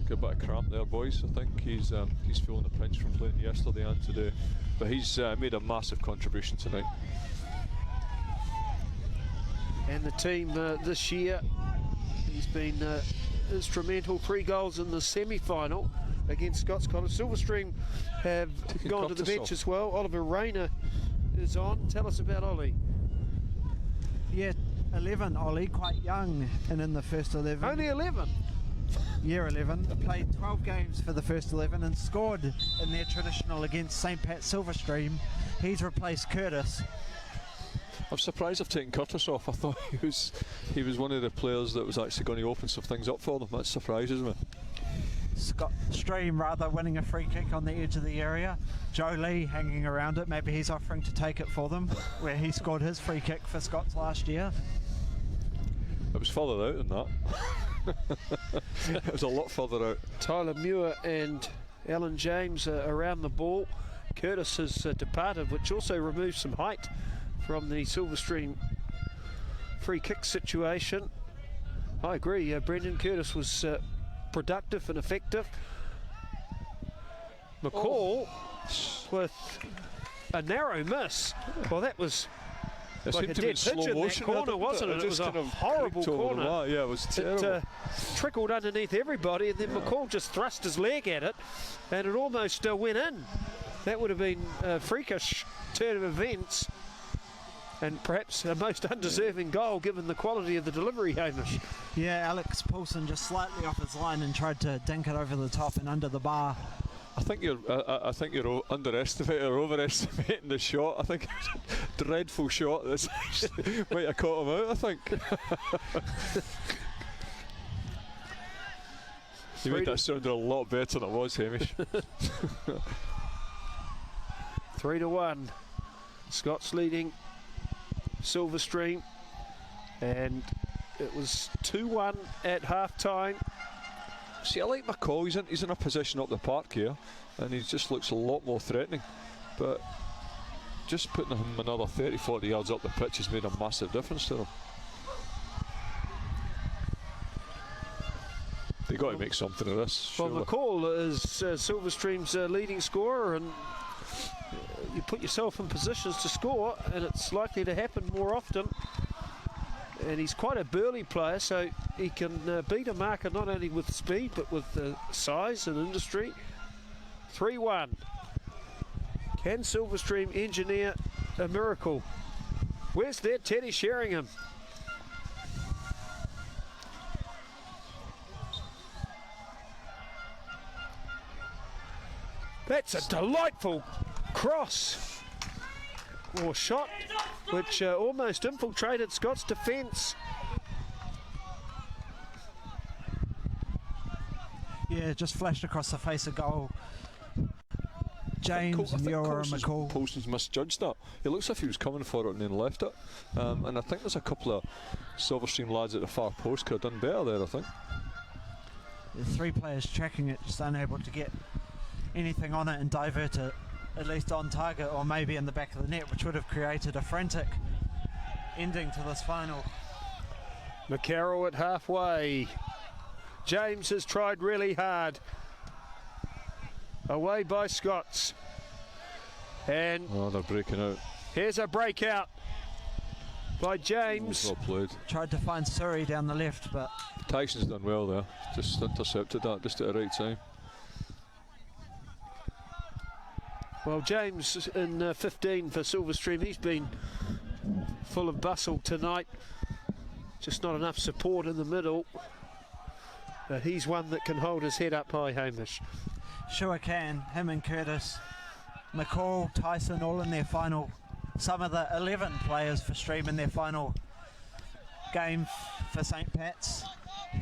Good bit of cramp there, boys. I think he's feeling the pinch from playing yesterday and today, but he's made a massive contribution tonight.
And the team this year, he's been instrumental. 3 goals in the semi-final against Scots College. Silverstream have gone to the bench as well. Oliver Rayner is on. Tell us about Ollie.
Yeah, 11, Ollie, quite young and in the first 11.
Only 11?
Year 11, played 12 games for the first 11 and scored in their traditional against St. Pat's Silverstream. He's replaced Curtis.
I'm surprised I've taken Curtis off. I thought he was one of the players that was actually going to open some things up for them. That surprises me.
Scott Stream rather winning a free kick on the edge of the area. Joe Lee hanging around it. Maybe he's offering to take it for them, where he scored his free kick for Scots last year.
It was further out than that. It was a lot further out.
Tyler Muir and Alan James around the ball. Curtis has departed, which also removes some height from the Silverstream free kick situation. I agree, Brendan. Curtis was productive and effective. McCall with a narrow miss. Well, that was
It
like
seemed
a
to be in
dead
slow
pitch in that
motion,
corner,
didn't
wasn't it? It was
just
a
kind of
horrible
creaked over the
corner.
line. Yeah, it was terrible.
It trickled underneath everybody, and then McCall just thrust his leg at it, and it almost went in. That would have been a freakish turn of events, and perhaps a most undeserving goal given the quality of the delivery, Hamish.
Yeah, Alex Paulson just slightly off his line and tried to dink it over the top and under the bar.
I think you're underestimating or overestimating the shot. I think it was a dreadful shot. That's might have caught him out. I think. You made that sound a lot better than it was, Hamish.
3-1. Scots leading Silverstream, and it was 2-1 at half time.
See, I like McCall. He's in a position up the park here, and he just looks a lot more threatening. But just putting him another 30-40 yards up the pitch has made a massive difference to him. They've got to make something of this.
Well,
surely.
McCall is Silverstream's leading scorer, and you put yourself in positions to score, and it's likely to happen more often. And he's quite a burly player, so he can beat a marker not only with speed but with size and industry. 3-1. Can Silverstream engineer a miracle? Where's their Teddy Sheringham? That's a delightful cross or shot which almost infiltrated Scott's defence.
Yeah, just flashed across the face of goal. James, Muir and McCall.
Paulson's misjudged that. It looks like he was coming for it and then left it. And I think there's a couple of Silverstream lads at the far post could have done better there, I think.
The three players tracking it, just unable to get anything on it and divert it, at least on target or maybe in the back of the net, which would have created a frantic ending to this final.
McCarroll at halfway. James has tried really hard. Away by Scots. And
they're breaking out.
here's a breakout by James.
Well played.
Tried to find Surrey down the left, but
Tyson's done well there. Just intercepted that just at the right time.
Well, James in 15 for Silverstream. He's been full of bustle tonight. Just not enough support in the middle. But he's one that can hold his head up high, Hamish.
sure can. Him and Curtis, McCall, Tyson, all in their final. Some of the 11 players for Stream in their final game for St. Pat's.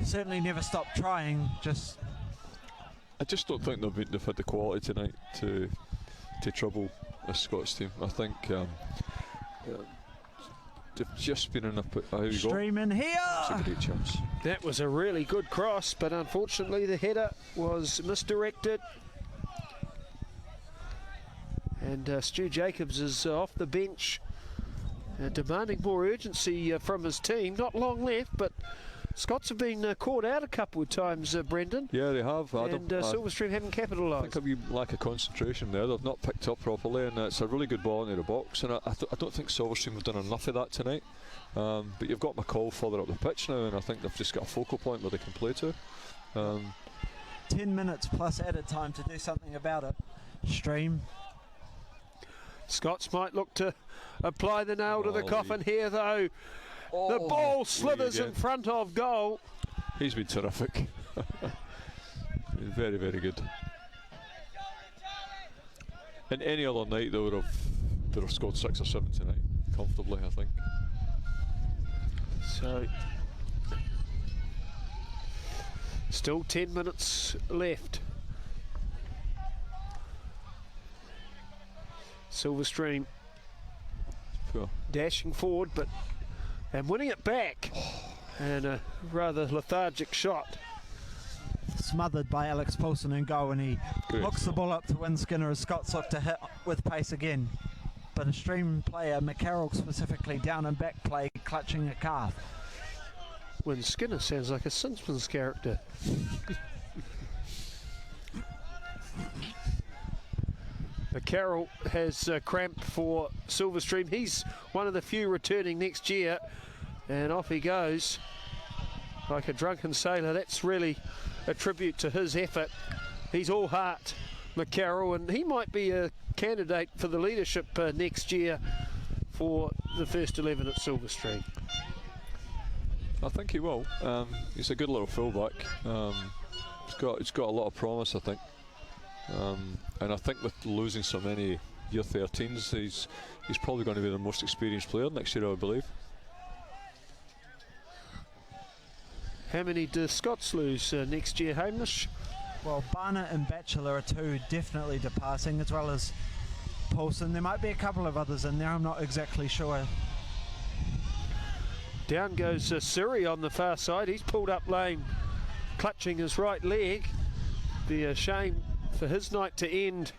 Certainly never stopped trying.
I just don't think they've had the quality tonight to trouble the Scots team. I think they've just been in a
Stream in here.
It's a great chance.
That was a really good cross, but unfortunately the header was misdirected. And Stu Jacobs is off the bench, demanding more urgency from his team. Not long left, but Scots have been caught out a couple of times, Brendan.
Yeah, they have.
And Silverstream haven't
I
capitalised.
think a wee lack of concentration there. They've not picked up properly, and it's a really good ball into the box. And I don't think Silverstream have done enough of that tonight. But you've got McCall further up the pitch now, and I think they've just got a focal point where they can play to.
10 minutes plus added time to do something about it. Stream.
Scots might look to apply the nail to the coffin here, though. The ball slithers in front of goal.
He's been terrific. Been very, very good. And any other night they would have scored 6 or 7 tonight, comfortably, I think.
So, still 10 minutes left. Silverstream
Poor.
dashing forward, and winning it back. And a rather lethargic shot.
Smothered by Alex Paulson in goal, and he
Great.
hooks the ball up to win Skinner as Scots look to hit with pace again. But a Stream player, McCarroll specifically, down and back play, clutching a calf.
When Skinner sounds like a Simpsons character. Carroll has cramp for Silverstream. He's one of the few returning next year, and off he goes like a drunken sailor. That's really a tribute to his effort. He's all heart, McCarroll, and he might be a candidate for the leadership next year for the first 11 at Silverstream.
I think he will. He's a good little fullback. He's got a lot of promise, I think. And I think with losing so many year 13s, he's probably going to be the most experienced player next year, I believe.
How many do Scots lose next year, Hamish?
Well, Barnett and Batchelor are two definitely departing, as well as Paulson. There might be a couple of others in there, I'm not exactly sure.
Down goes Siri on the far side. He's pulled up lane, clutching his right leg. Be a shame for his night to end.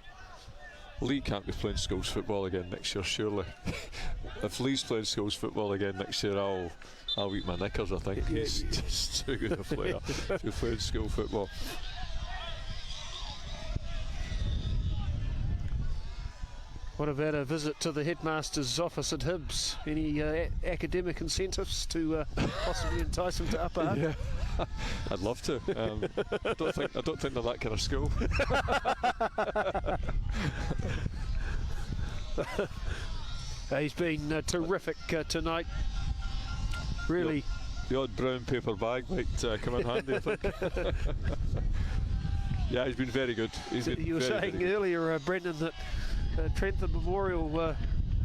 Lee can't be playing schools football again next year, surely. If Lee's playing schools football again next year, I'll eat my knickers, I think.
Yeah,
He's just too good a player to be playing school football.
What about a visit to the headmaster's office at Hibs? Any academic incentives to possibly entice him to upper?
Yeah, I'd love to. I don't think they're that kind of school.
He's been terrific tonight. Really.
The odd brown paper bag might come in handy, I think. Yeah, he's been very good.
You were saying earlier, Brendan, that Trentham Memorial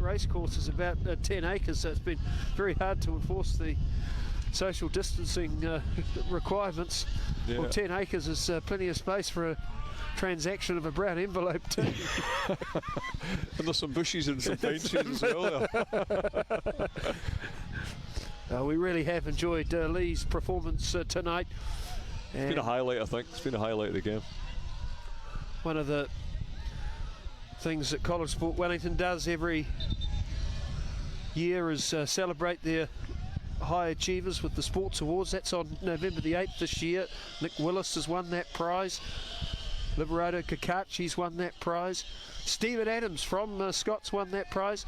Racecourse is about 10 acres, so it's been very hard to enforce the social distancing requirements.
Yeah.
Well, 10 acres is plenty of space for a transaction of a brown envelope too.
And there's some bushes and some pine trees as well there.
We really have enjoyed Lee's performance tonight.
It's been a highlight, I think. It's been a highlight of the game.
One of the things that College Sport Wellington does every year is celebrate their high achievers with the Sports Awards. That's on November the 8th this year. Nick Willis has won that prize. Liberato Kakachi's won that prize. Stephen Adams from Scots won that prize.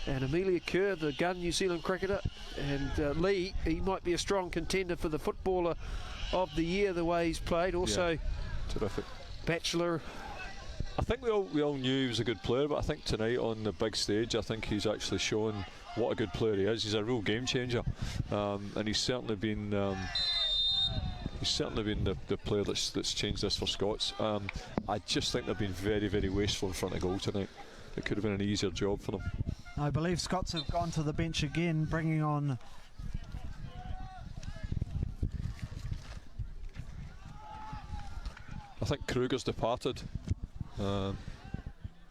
And Amelia Kerr, the gun New Zealand cricketer. And Lee, he might be a strong contender for the Footballer of the Year, the way he's played. Also,
yeah, terrific.
Batchelor.
I think we all knew he was a good player, but I think tonight on the big stage, I think he's actually shown what a good player he is. He's a real game changer, and he's certainly been the player that's changed this for Scots. I just think they've been very, very wasteful in front of goal tonight. It could have been an easier job for them.
I believe Scots have gone to the bench again, bringing on
I think Kruger's departed.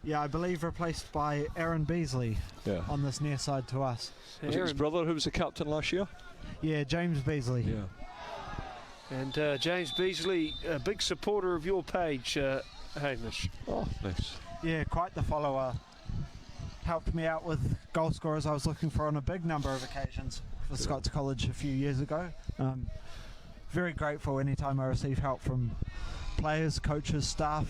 yeah, I believe replaced by Aaron Beasley on this near side to us.
Was it his brother who was the captain last year?
Yeah, James Beasley.
Yeah.
And James Beasley, a big supporter of your page, Hamish.
Oh, nice.
Yeah, quite the follower. Helped me out with goal scorers I was looking for on a big number of occasions for Scots College a few years ago. Very grateful anytime I receive help from players, coaches, staff.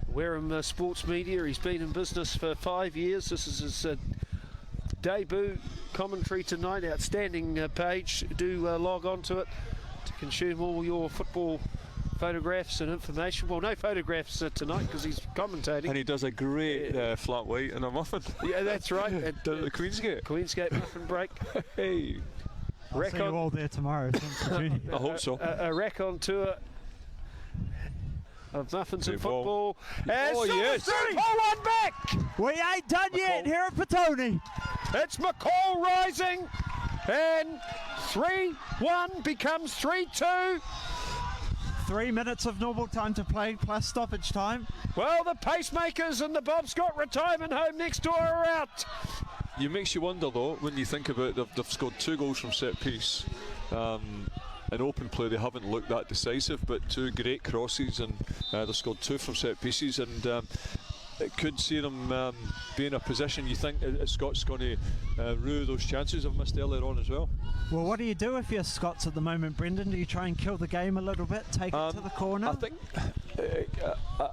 Wareham Sports Media, he's been in business for 5 years. This is his debut commentary tonight. Outstanding page. Do log on to it to consume all your football photographs and information. Well, no photographs tonight because he's commentating.
And he does a great flat white and a muffin.
Yeah, that's right. At
Down at the Queensgate.
Queensgate muffin break.
Hey.
I'll see you all there tomorrow.
I hope so.
A rack on tour of muffins and
Great ball.
football. And
Oh, yes.
pull one back.
We ain't done yet here at Petone.
It's McCall rising, and 3-1 becomes 3-2.
3 minutes of normal time to play plus stoppage time.
Well, the pacemakers and the Bob Scott retirement home next door are out.
It makes you wonder though when you think about they've scored 2 goals from set piece. In open play they haven't looked that decisive, but 2 great crosses, and they've scored 2 from set pieces, and it could see them be in a position you think Scott's going to rue those chances they've missed earlier on as well.
Well, what do you do if you're Scots at the moment, Brendan? Do you try and kill the game a little bit, take it to the corner?
I think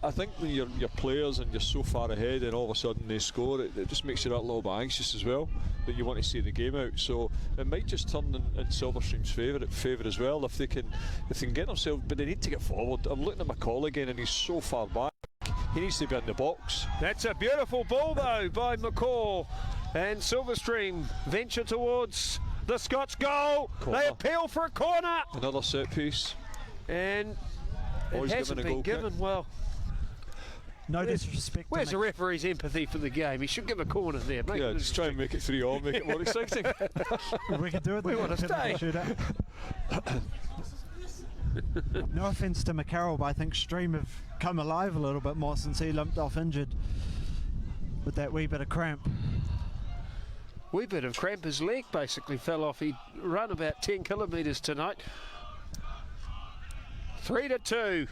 I think when your players and you're so far ahead and all of a sudden they score, it just makes you that little bit anxious as well, that you want to see the game out. So it might just turn in Silverstream's favour as well if they can get themselves, but they need to get forward. I'm looking at McCall again and he's so far back. He needs to be in the box.
That's a beautiful ball though by McCall, and Silverstream venture towards the Scots goal.
Corner.
They appeal for a corner,
Another set piece.
and
Always
it hasn't
given a
been
goal
given
kick.
well.
No disrespect.
Where's the referee's empathy for the game? He should give a corner there. Make
Yeah,
it
just try and make it 3-all, make it more exciting.
We can do it.
We want to stay.
No offence to McCarroll, but I think Stream have come alive a little bit more since he limped off injured with that wee bit of cramp.
Wee bit of cramp. His leg basically fell off. He'd run about 10 kilometres tonight. 3-2.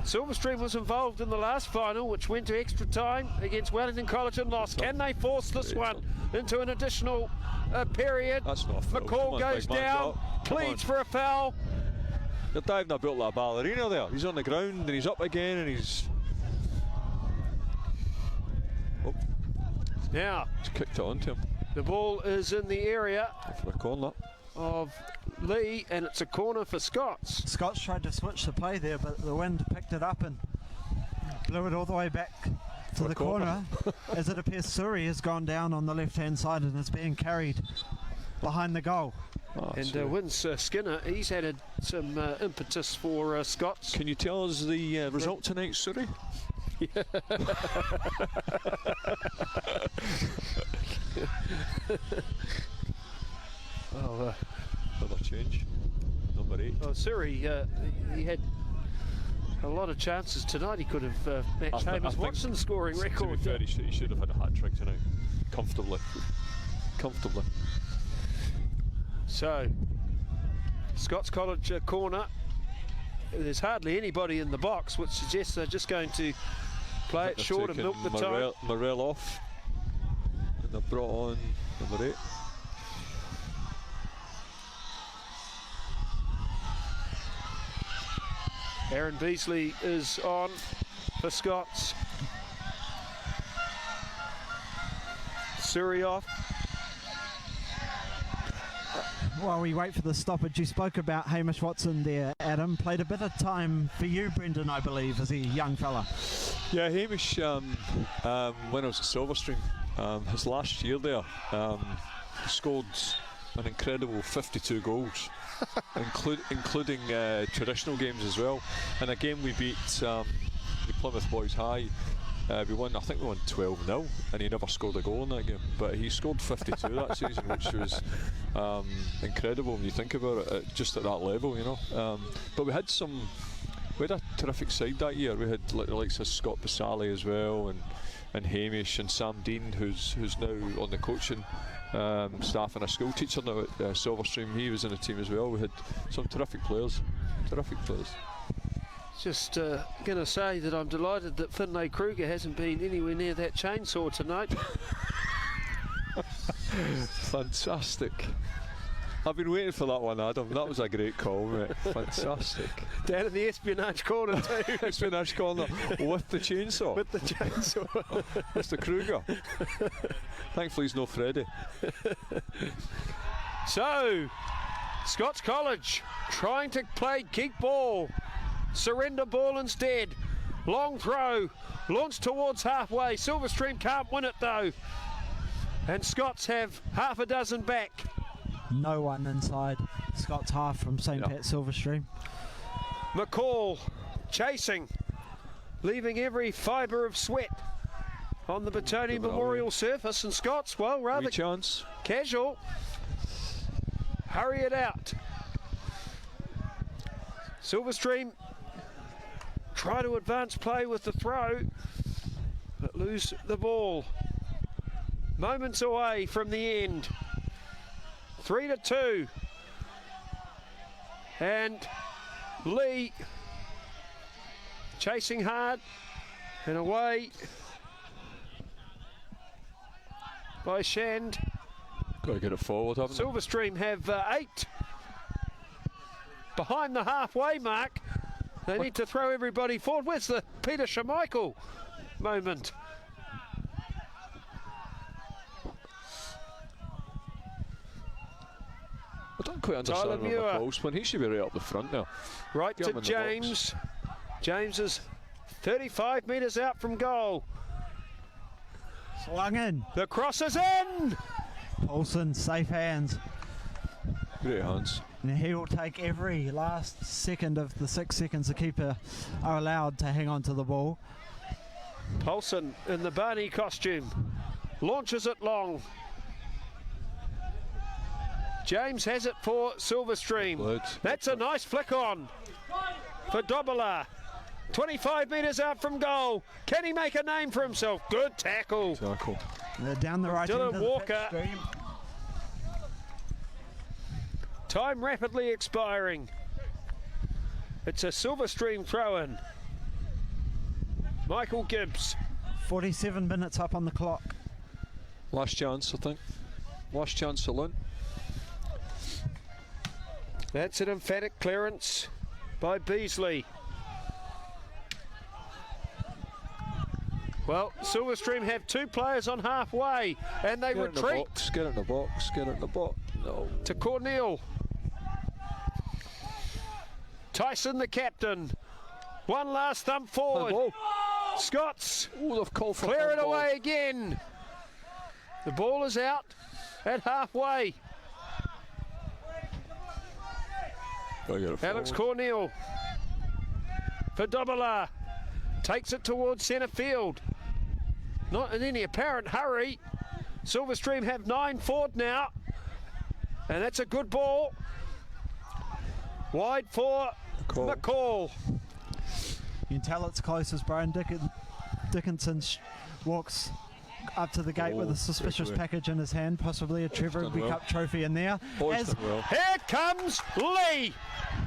Silverstream was involved in the last final, which went to extra time against Wellington College and lost. Can they force this one into an additional period?
That's not a foul. Come
McCall
on,
goes
big man,
down,
up. Come
pleads
on.
for a foul.
They're diving about like a ballerina there. He's on the ground and he's up again and he's
Now,
kicked it onto him
the ball is in the area
for a corner.
of Lee, and it's a corner for Scots.
Scots tried to switch the play there, but the wind picked it up and blew it all the way back to
For a
the
corner.
as it appears Surrey has gone down on the left-hand side and is being carried behind the goal.
Oh,
And
sorry.
Vince Skinner, he's added some impetus for Scots.
Can you tell us the result tonight, Surrey? Another change. Number 8.
Oh, Surrey, he had a lot of chances tonight. He could have matched Hamish Watson's scoring
To
record.
be fair, he should have had a hat-trick tonight. Comfortably.
So, Scots College corner. There's hardly anybody in the box, which suggests they're just going to play it
They're
short and milk the time.
Morell off. And they've brought on number 8.
Aaron Beasley is on for Scots. Surrey off.
While we wait for the stoppage, you spoke about Hamish Watson there, Adam. Played a bit of time for you, Brendan, I believe, as a young fella.
Yeah, Hamish, when I was at Silverstream, his last year there, he scored an incredible 52 goals, including traditional games as well. And a game we beat the Plymouth Boys High, we won 12-0, and he never scored a goal in that game. But he scored 52 that season, which was incredible when you think about it, just at that level, you know. But we had a terrific side that year. We had the likes of Scott Basali as well, and Hamish and Sam Dean, who's now on the coaching staff and a school teacher now at Silverstream. He was in the team as well. We had some terrific players.
Just going to say that I'm delighted that Finlay Kruger hasn't been anywhere near that chainsaw tonight.
Fantastic. I've been waiting for that one, Adam. That was a great call, mate. Fantastic.
Down in the espionage corner too.
Espionage corner with the chainsaw.
With the chainsaw.
Mr. Kruger. Thankfully, he's no Freddy.
So, Scots College trying to play kick ball. Surrender ball instead. Long throw. Launched towards halfway. Silverstream can't win it though. And Scots have half a dozen back.
No one inside Scott's half from St. Pat Silverstream.
McCall chasing, leaving every fibre of sweat on the Batoni Memorial surface, and Scots, well, rather
chance.
casual. Hurry it out. Silverstream try to advance play with the throw, but lose the ball. Moments away from the end. 3-2. And Lee chasing hard and away by Shand.
Got to get it forward, haven't they?
Silverstream have 8 behind the halfway mark, They need to throw everybody forward. Where's the Peter Schmeichel moment?
I don't quite understand what McCall's when he should be right up the front now.
Right
Get
to
him in the
James. James is 35 metres out from goal.
Swung in.
The cross is in.
Paulson, safe hands.
Great hands.
And he will take every last second of the 6 seconds the keeper are allowed to hang on to the ball.
Paulson in the Barney costume. Launches it long. James has it for Silverstream.
Good.
That's a nice flick on for Dobala. 25 metres out from goal. Can he make a name for himself? Good tackle.
Tackle.
They're down the right
Dylan
end of
Walker.
the pitch stream.
Time rapidly expiring. It's a Silverstream throw-in. Michael Gibbs.
47 minutes up on the clock.
Last chance, I think. Last chance saloon.
That's an emphatic clearance by Beasley. Well, Silverstream have 2 players on halfway, and they
Get
retreat
in the box, get it in the box, get it in the box. No.
to Cornell. Tyson, the captain. One last thump forward.
Ball.
Scots
Oh, they've called for
clear it
handball.
away again. The ball is out at halfway.
Gotta get it
Alex
forward.
Cornell for Dobala. Takes it towards centre field. Not in any apparent hurry. Silverstream have 9 forward now. And that's a good ball. Wide for McCall.
You can tell it's close as Brian Dickinson walks up to the gate with a suspicious
away.
package in his hand, possibly a Trevor
done
Rugby
well.
Cup trophy in there.
Boys done well.
Here comes Lee.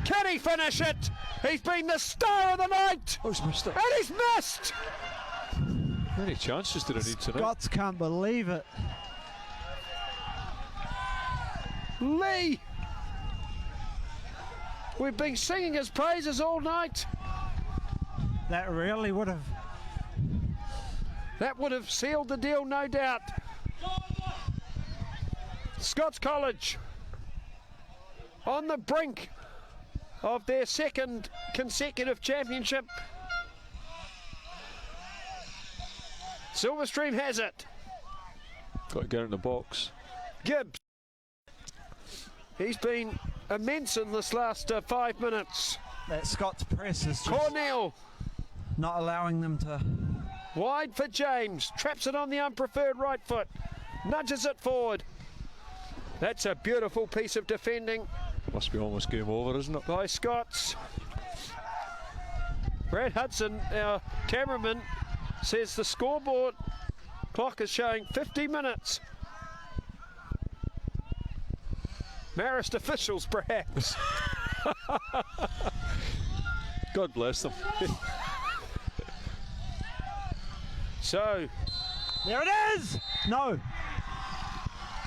Can he finish it? He's been the star of the night.
Oh, he's missed it.
And he's missed.
How many chances did I need tonight?
Scots can't believe it.
Lee. We've been singing his praises all night.
That really would have.
That would have sealed the deal, no doubt. Scots College on the brink of their 2nd consecutive championship. Silverstream has it.
Got to get it in the box.
Gibbs. He's been immense in this last 5 minutes.
That Scots press is just
Cornell
not allowing them to.
wide for James. Traps it on the unpreferred right foot. Nudges it forward. That's a beautiful piece of defending
Must be almost game over, isn't it?
by Scots. Brad Hudson, our cameraman, says the scoreboard clock is showing 50 minutes. Marist officials, perhaps.
God bless them.
So,
There it is! No.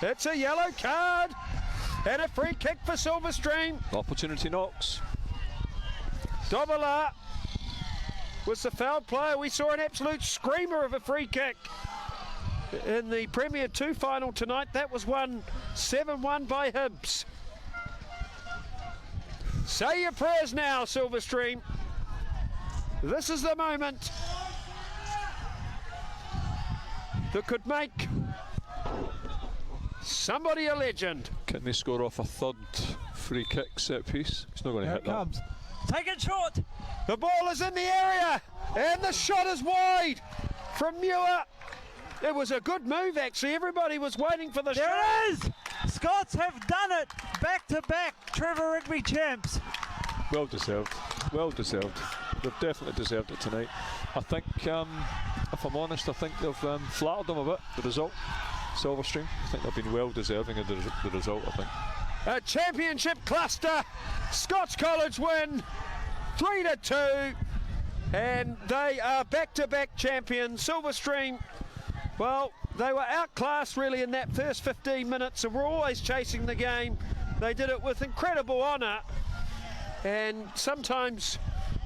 it's a yellow card and a free kick for Silverstream.
Opportunity knocks.
Dobala was the foul player. We saw an absolute screamer of a free kick in the Premier 2 final tonight. That was won 7-1 by Hibs. Say your prayers now, Silverstream. This is the moment that could make somebody a legend.
Can they score off a third free kick set piece? He's not going to
Here
hit
it
that.
comes. Take it short.
The ball is in the area and the shot is wide from Muir. It was a good move, actually. Everybody was waiting for the
There
shot.
it is! Scots have done it! Back to back Trevor Rugby champs.
Well deserved. Well deserved. They've definitely deserved it tonight. I think, if I'm honest, I think they've flattered them a bit, the result. Silverstream. I think they've been well deserving of the result, I think.
A championship cluster. Scots College win 3-2. And they are back-to-back champions. Silverstream, well, they were outclassed really in that first 15 minutes and were always chasing the game. They did it with incredible honour. And sometimes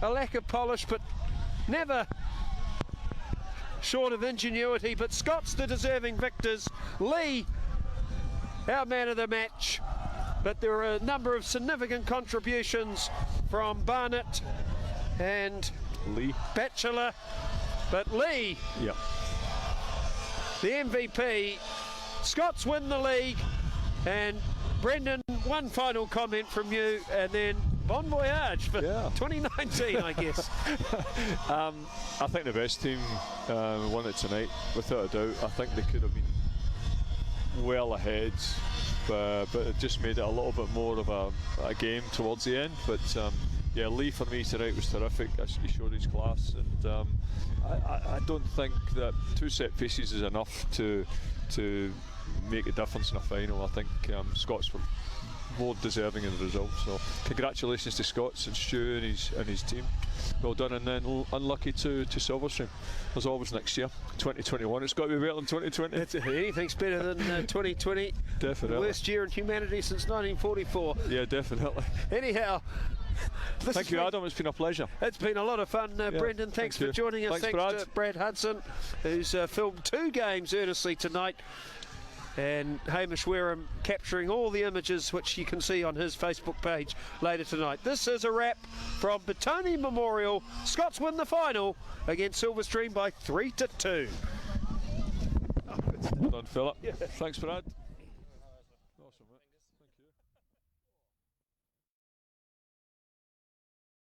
a lack of polish, but never short of ingenuity. But Scots the deserving victors. Lee, our man of the match. But there are a number of significant contributions from Barnett and
Lee.
Batchelor. But Lee,
Yeah.
the MVP. Scots win the league. And Brendan, one final comment from you, and then bon voyage for 2019, I guess.
I think the best team won it tonight, without a doubt. I think they could have been well ahead, but it just made it a little bit more of a game towards the end. But yeah, Lee for me tonight was terrific. He showed his class, and I don't think that 2 set pieces is enough to make a difference in a final. I think Scots were more deserving of the result. So congratulations to Scots and Stu and his team. Well done, and then unlucky to Silverstream. There's always next year, 2021. It's got to be better than 2020.
Anything's better than 2020.
Definitely.
Worst year in humanity since 1944.
Yeah, definitely.
Anyhow,
Thank you, Adam. It's been a pleasure.
It's been a lot of fun, Brendan. Thanks for joining us.
Thanks,
to Brad Hudson, who's filmed 2 games earnestly tonight. And Hamish Wareham capturing all the images which you can see on his Facebook page later tonight. This is a wrap from Petone Memorial. Scots win the final against Silverstream by 3-2.
Well done, Philip. Thanks, Brad.